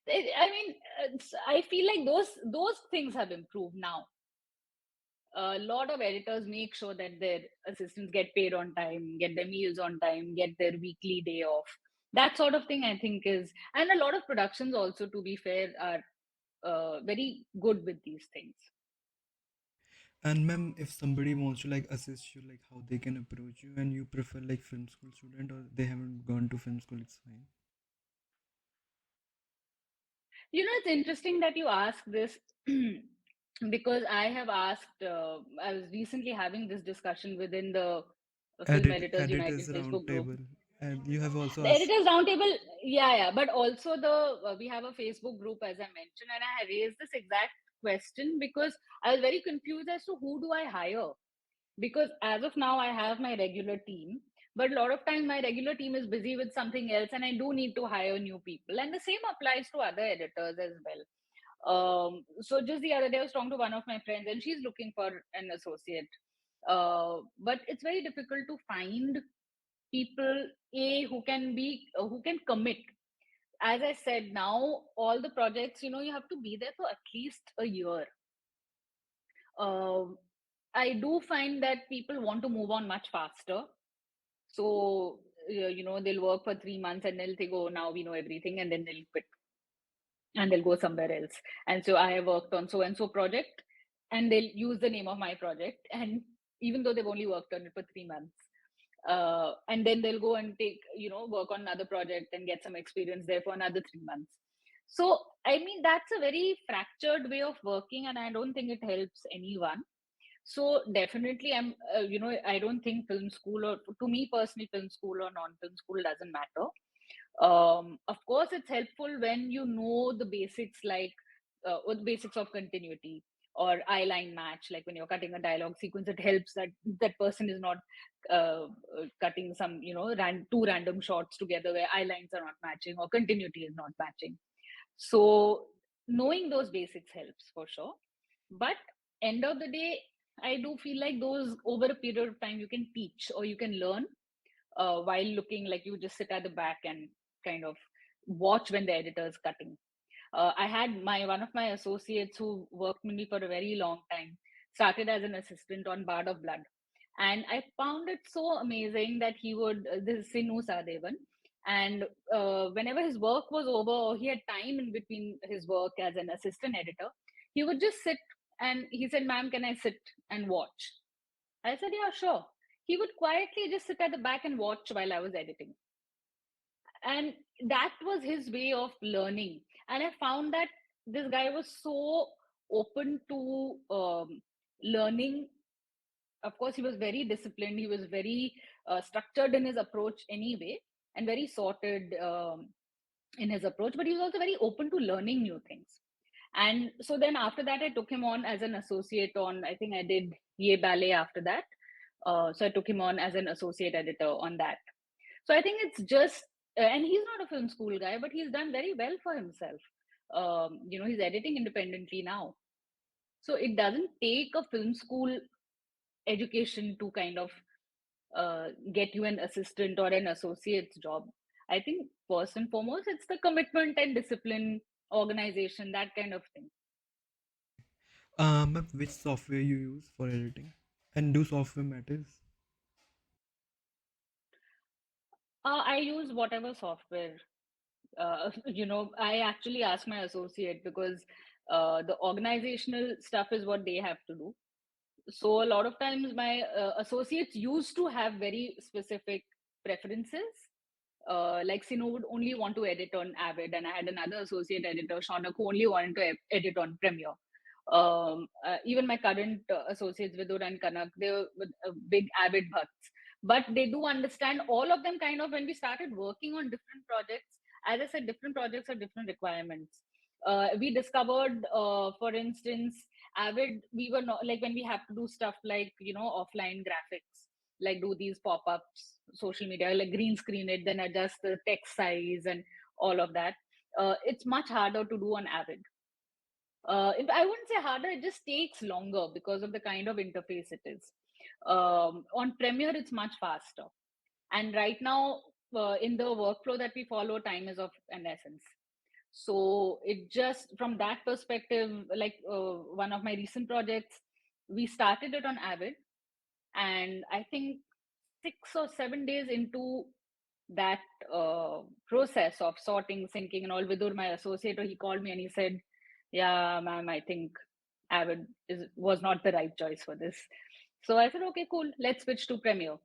[SPEAKER 3] I mean, I feel like those things have improved now. A lot of editors make sure that their assistants get paid on time, get their meals on time, get their weekly day off. That sort of thing, I think, is, and a lot of productions also, to be fair, are very good with these things.
[SPEAKER 2] And ma'am, if somebody wants to like assist you, like how they can approach you, and you prefer like film school student or they haven't gone to film school, it's fine.
[SPEAKER 3] It's interesting that you ask this. because I have asked, I was recently having this discussion within the Film Editors
[SPEAKER 2] Editors
[SPEAKER 3] United Facebook group.
[SPEAKER 2] roundtable, and you have also
[SPEAKER 3] The
[SPEAKER 2] asked.
[SPEAKER 3] Editors Roundtable, yeah, but also we have a Facebook group, as I mentioned, and I raised this exact question because I was very confused as to who do I hire. Because as of now, I have my regular team, but a lot of times my regular team is busy with something else, and I do need to hire new people. And the same applies to other editors as well. So just the other day, I was talking to one of my friends, and she's looking for an associate. But it's very difficult to find people who can commit. As I said, now all the projects, you have to be there for at least a year. Um I do find that people want to move on much faster. So, they'll work for 3 months and they'll think, oh, now we know everything, and then they'll quit and they'll go somewhere else. And so I have worked on so and so project, and they'll use the name of my project, and even though they've only worked on it for 3 months, and then they'll go and take work on another project and get some experience there for another 3 months. So I mean, that's a very fractured way of working, and I don't think it helps anyone. So definitely, I don't think film school, or to me personally, film school or non-film school doesn't matter. Of course, it's helpful when you know the basics, like or the basics of continuity or eye line match. Like when you're cutting a dialogue sequence, it helps that that person is not cutting some, two random shots together where eye lines are not matching or continuity is not matching. So knowing those basics helps for sure. But end of the day, I do feel like those over a period of time you can teach or you can learn while looking, like you just sit at the back and kind of watch when the editor is cutting. I had my one of my associates who worked with me for a very long time, started as an assistant on Bard of Blood. And I found it so amazing that he would, this is Sinu Sadevan, and whenever his work was over or he had time in between his work as an assistant editor, he would just sit and he said, Ma'am, can I sit and watch? I said, yeah, sure. He would quietly just sit at the back and watch while I was editing. And that was his way of learning. And I found that this guy was so open to learning. Of course, he was very disciplined, he was very structured in his approach anyway, and very sorted in his approach, but he was also very open to learning new things. And so then after that, I took him on as an associate on, I think I did Ye Ballet after that. So I took him on as an associate editor on that. So I think it's just, and he's not a film school guy, but he's done very well for himself. He's editing independently now. So it doesn't take a film school education to kind of get you an assistant or an associate's job. I think first and foremost, it's the commitment and discipline, organization, that kind of thing.
[SPEAKER 2] Ma'am, which software you use for editing, and do software matters?
[SPEAKER 3] I use whatever software. I actually asked my associate because the organizational stuff is what they have to do. So a lot of times my associates used to have very specific preferences. Like Sino would only want to edit on Avid, and I had another associate editor, Shaunak, who only wanted to edit on Premiere. Even my current associates, Vidur and Kanak, they were big Avid bhakts. But they do understand, all of them kind of, when we started working on different projects, as I said, different projects have different requirements. We discovered, for instance, Avid, we were not, like when we have to do stuff like, offline graphics, like do these pop-ups, social media, like green screen it, then adjust the text size and all of that. It's much harder to do on Avid. I wouldn't say harder, it just takes longer because of the kind of interface it is. On Premiere, it's much faster. And right now, in the workflow that we follow, time is of an essence. So it just, from that perspective, like one of my recent projects, we started it on Avid, and I think 6 or 7 days into that process of sorting, syncing, and all, Vidur, my associate, he called me and he said, "Yeah, ma'am, I think Avid was not the right choice for this." So I said, "Okay, cool, let's switch to Premiere."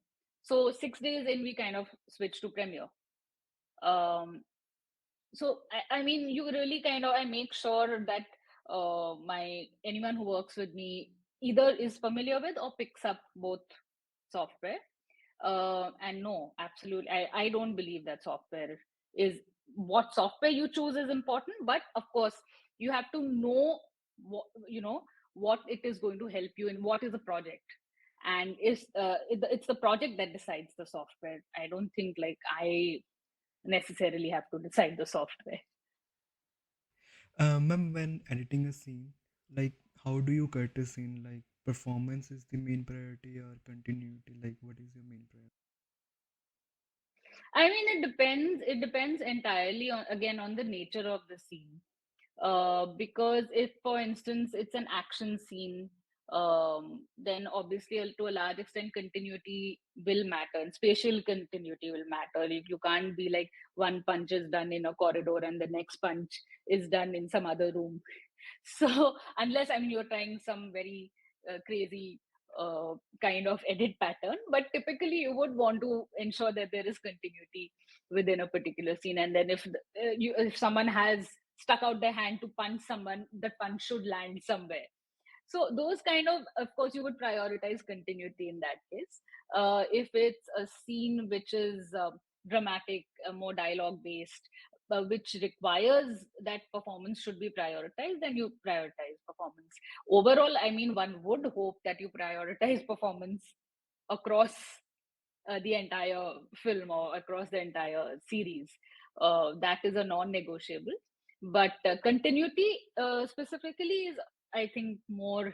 [SPEAKER 3] So 6 days in, we kind of switched to Premiere. Um, so I mean, you really kind of, I make sure that my anyone who works with me either is familiar with or picks up both software. And no, absolutely, I don't believe that software is what software you choose is important, but of course you have to know what what it is going to help you in, what is the project, and it's the project that decides the software. I don't think like I necessarily have to decide the software.
[SPEAKER 2] Ma'am, when editing a scene, like how do you cut a scene? Like performance is the main priority or continuity? Like what is your main priority?
[SPEAKER 3] I mean, it depends entirely on, again, on the nature of the scene. Because if, for instance, it's an action scene, then obviously to a large extent continuity will matter, and spatial continuity will matter. If you can't be like one punch is done in a corridor and the next punch is done in some other room, so unless, I mean, you're trying some very crazy kind of edit pattern, but typically you would want to ensure that there is continuity within a particular scene. And then if someone has stuck out their hand to punch someone, that punch should land somewhere. So those kind of course you would prioritize continuity in that case. If it's a scene which is dramatic, more dialogue based, which requires that performance should be prioritized, then you prioritize performance. Overall, I mean, one would hope that you prioritize performance across the entire film or across the entire series. That is a non-negotiable. But continuity specifically is, I think, more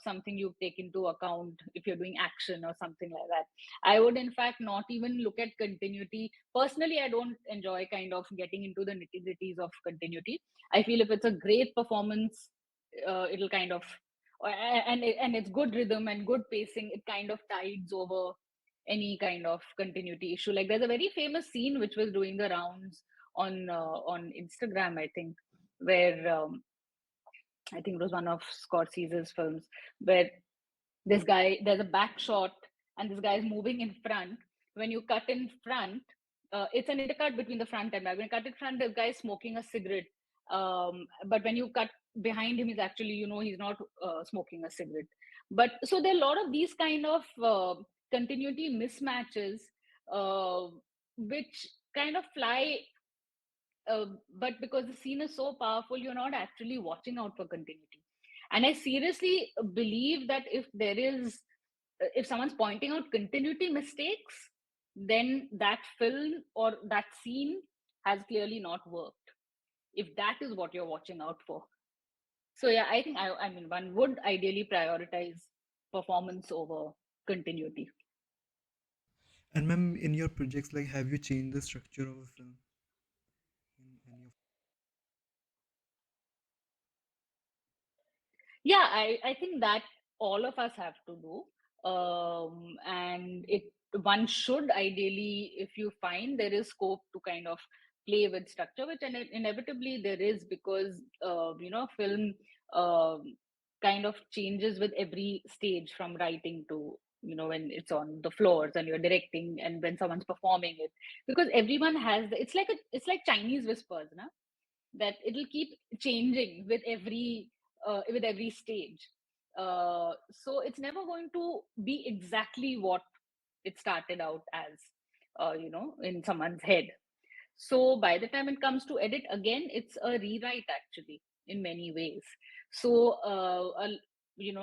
[SPEAKER 3] something you take into account if you're doing action or something like that. I would, in fact, not even look at continuity. Personally, I don't enjoy kind of getting into the nitty gritties of continuity. I feel if it's a great performance, it'll kind of, and it's good rhythm and good pacing, it kind of tides over any kind of continuity issue. Like there's a very famous scene which was doing the rounds on Instagram, I think, where I think it was one of Scorsese's films where there's a back shot and this guy is moving in front. When you cut in front, it's an intercut between the front and back. When you cut in front, the guy is smoking a cigarette. But when you cut behind him, he's actually, he's not smoking a cigarette. But so there are a lot of these kind of continuity mismatches, uh, which kind of fly. But because the scene is so powerful, you're not actually watching out for continuity. And I seriously believe that if someone's pointing out continuity mistakes, then that film or that scene has clearly not worked, if that is what you're watching out for. So yeah, I think, I mean, one would ideally prioritize performance over continuity.
[SPEAKER 2] And ma'am, in your projects, like have you changed the structure of a film in any of?
[SPEAKER 3] Yeah, I think that all of us have to do. And it one should ideally, if you find there is scope to kind of play with structure, which inevitably there is, because film kind of changes with every stage, from writing to when it's on the floors and you're directing, and when someone's performing it, because everyone has it's like Chinese whispers, na? That it'll keep changing with every stage. So it's never going to be exactly what it started out as, in someone's head. So by the time it comes to edit, again, it's a rewrite actually, in many ways. So a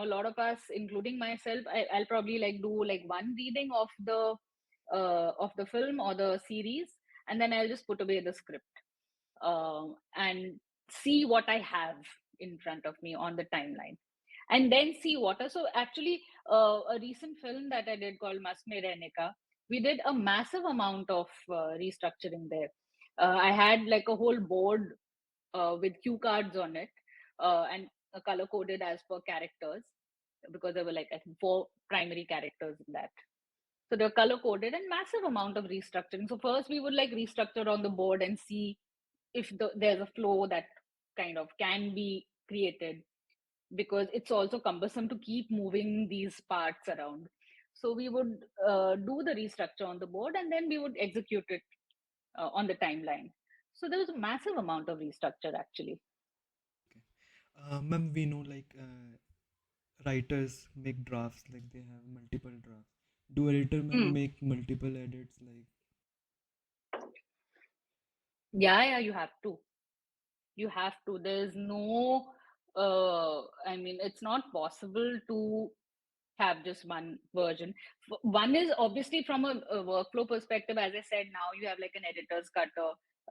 [SPEAKER 3] lot of us, including myself, I'll probably like do like one reading of the film or the series, and then I'll just put away the script, and see what I have in front of me on the timeline, and then see what are. So actually, a recent film that I did called Mere Dad, we did a massive amount of restructuring there. I had like a whole board with cue cards on it, and color coded as per characters, because there were like, I think, four primary characters in that. So they're color coded, and massive amount of restructuring. So first we would like restructure on the board and see if there's a flow that kind of can be created, because it's also cumbersome to keep moving these parts around. So we would do the restructure on the board, and then we would execute it on the timeline. So there was a massive amount of restructure actually.
[SPEAKER 2] Okay. Ma'am, we know like writers make drafts, like they have multiple drafts. Do editor ma'am
[SPEAKER 3] Hmm.
[SPEAKER 2] make multiple edits like?
[SPEAKER 3] Yeah, yeah, you have to. You have to. There's no, I mean, it's not possible to have just one version. One is obviously from a workflow perspective, as I said, now you have like an editor's cut,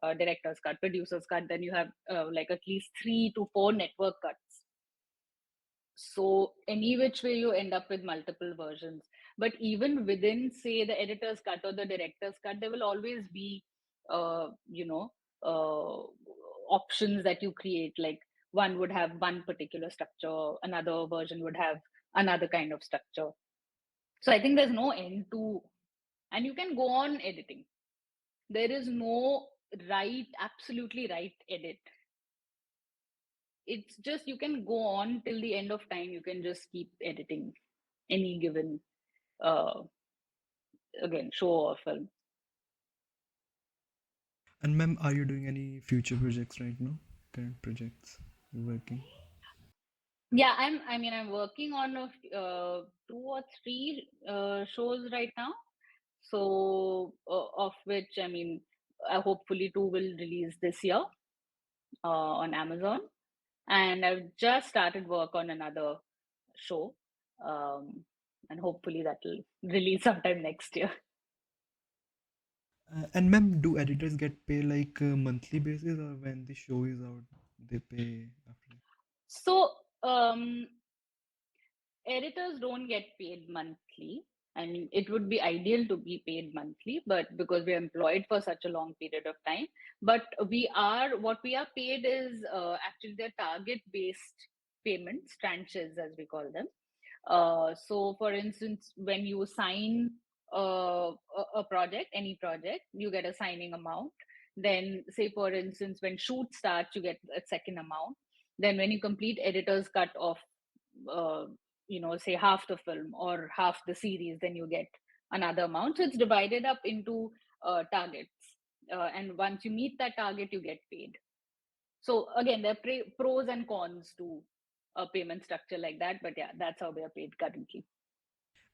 [SPEAKER 3] or director's cut, producer's cut, then you have like at least 3 to 4 network cuts. So any which way you end up with multiple versions. But even within, say, the editor's cut or the director's cut, there will always be, you know, options that you create. Like one would have one particular structure, another version would have another kind of structure. So I think there's no end to, and you can go on editing. There is no right, absolutely right edit. It's just you can go on till the end of time. You can just keep editing any given, uh, again, show or film.
[SPEAKER 2] And ma'am, are you doing any future projects right now? Current projects you're working?
[SPEAKER 3] Yeah, I mean, I'm working on 2 or 3 shows right now. So, of which, I mean, hopefully 2 will release this year on Amazon. And I've just started work on another show. And hopefully that will release sometime next year.
[SPEAKER 2] And ma'am, do editors get paid like monthly basis, or when the show is out, they pay after?
[SPEAKER 3] So, editors don't get paid monthly. I mean, it would be ideal to be paid monthly, but because we're employed for such a long period of time, but what we are paid is actually the target based payments, tranches as we call them. So, for instance, when you sign a project, any project, you get a signing amount. Then, say, for instance, when shoot starts, you get a second amount. Then, when you complete editor's cut of, uh, say half the film or half the series, then you get another amount. So, it's divided up into targets. And once you meet that target, you get paid. So, again, there are pros and cons to a payment structure like that. But yeah, that's how we are paid currently.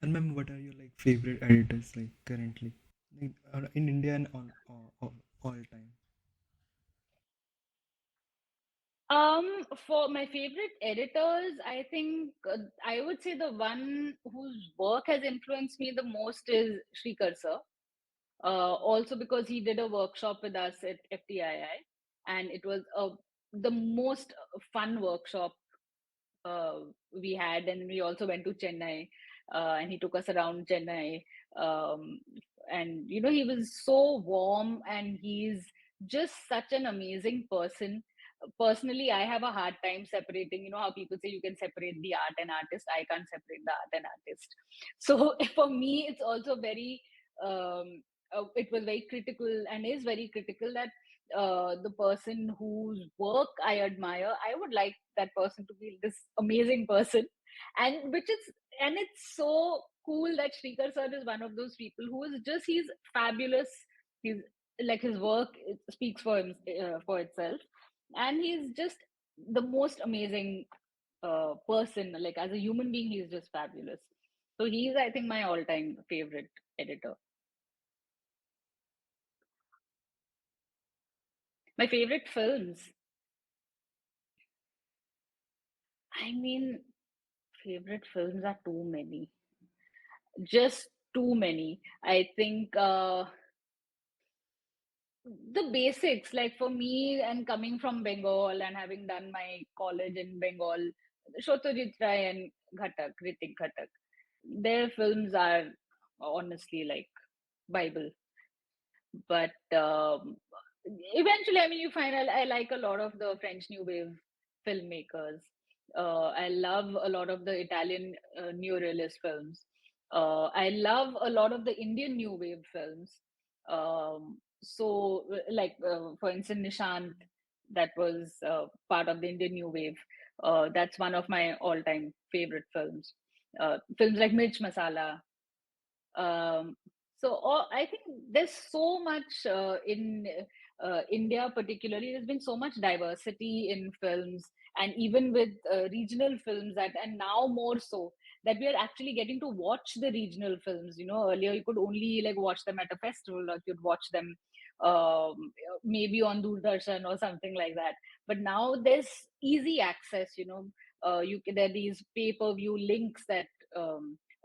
[SPEAKER 2] And ma'am, what are your like favorite editors like currently, like, in India and all time?
[SPEAKER 3] For my favorite editors, I think I would say the one whose work has influenced me the most is Shrikar sir. Also because he did a workshop with us at FTII, and it was the most fun workshop uh, we had. And we also went to Chennai, and he took us around Chennai. Um, and he was so warm, and he's just such an amazing person. Personally, I have a hard time separating. You know how people say you can separate the art and artist. I can't separate the art and artist. So for me, it's also very. It was very critical and is very critical that the person whose work I admire, I would like that person to be this amazing person. And which is, and it's so cool that Shrikar sir is one of those people who is just, he's fabulous. He's like, his work, it speaks for him, for itself. And he's just the most amazing person. Like, as a human being, he's just fabulous. So he's, I think, my all-time favorite editor. My favorite films. I mean, favorite films are too many, just too many. I think the basics, like for me, and coming from Bengal and having done my college in Bengal, Shotojit Ray and Ritik Ghatak, their films are honestly like Bible. But eventually, I mean, you find I like a lot of the French New Wave filmmakers. I love a lot of the Italian neorealist films. I love a lot of the Indian New Wave films. So, like, for instance, Nishant, that was part of the Indian New Wave. That's one of my all-time favorite films. Films like Mirch Masala, um, so I think there's so much in India, particularly. There's been so much diversity in films, and even with regional films, that and now more so that we are actually getting to watch the regional films. Earlier you could only like watch them at a festival, or you'd watch them maybe on Doordarshan or something like that. But now there's easy access. There are these pay-per-view links that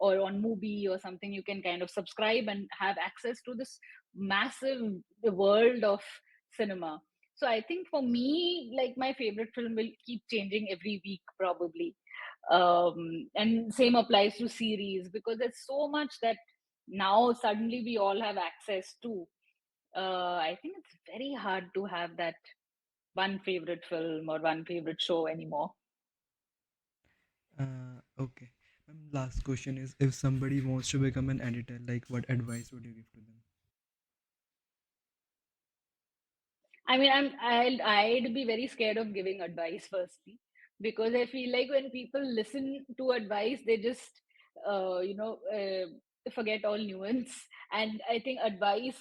[SPEAKER 3] or on Mubi or something, you can kind of subscribe and have access to this massive world of cinema. So I think for me, like, my favorite film will keep changing every week probably. And same applies to series, because there's so much that now suddenly we all have access to. I think it's very hard to have that one favorite film or one favorite show anymore.
[SPEAKER 2] Okay. Last question is, if somebody wants to become an editor, like what advice would you give to them?
[SPEAKER 3] I mean, I'd be very scared of giving advice firstly, because I feel like when people listen to advice, they just forget all nuance. And I think advice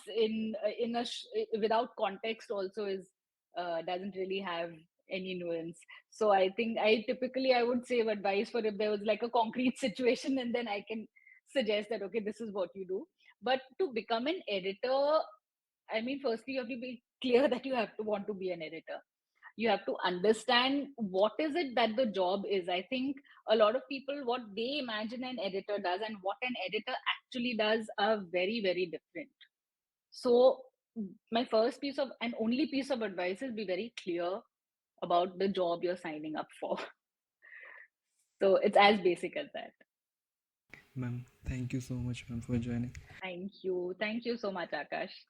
[SPEAKER 3] without context also is doesn't really have any nuance. So I think I would save advice for if there was like a concrete situation, and then I can suggest that, okay, this is what you do. But to become an editor, I mean, firstly, you have to be clear that you have to want to be an editor. You have to understand what is it that the job is. I think a lot of people, what they imagine an editor does and what an editor actually does are very, very different. So, my first piece of and only piece of advice is be very clear about the job you're signing up for. So, it's as basic as that.
[SPEAKER 2] Ma'am, thank you so much, ma'am, for joining.
[SPEAKER 3] Thank you. Thank you so much, Akash.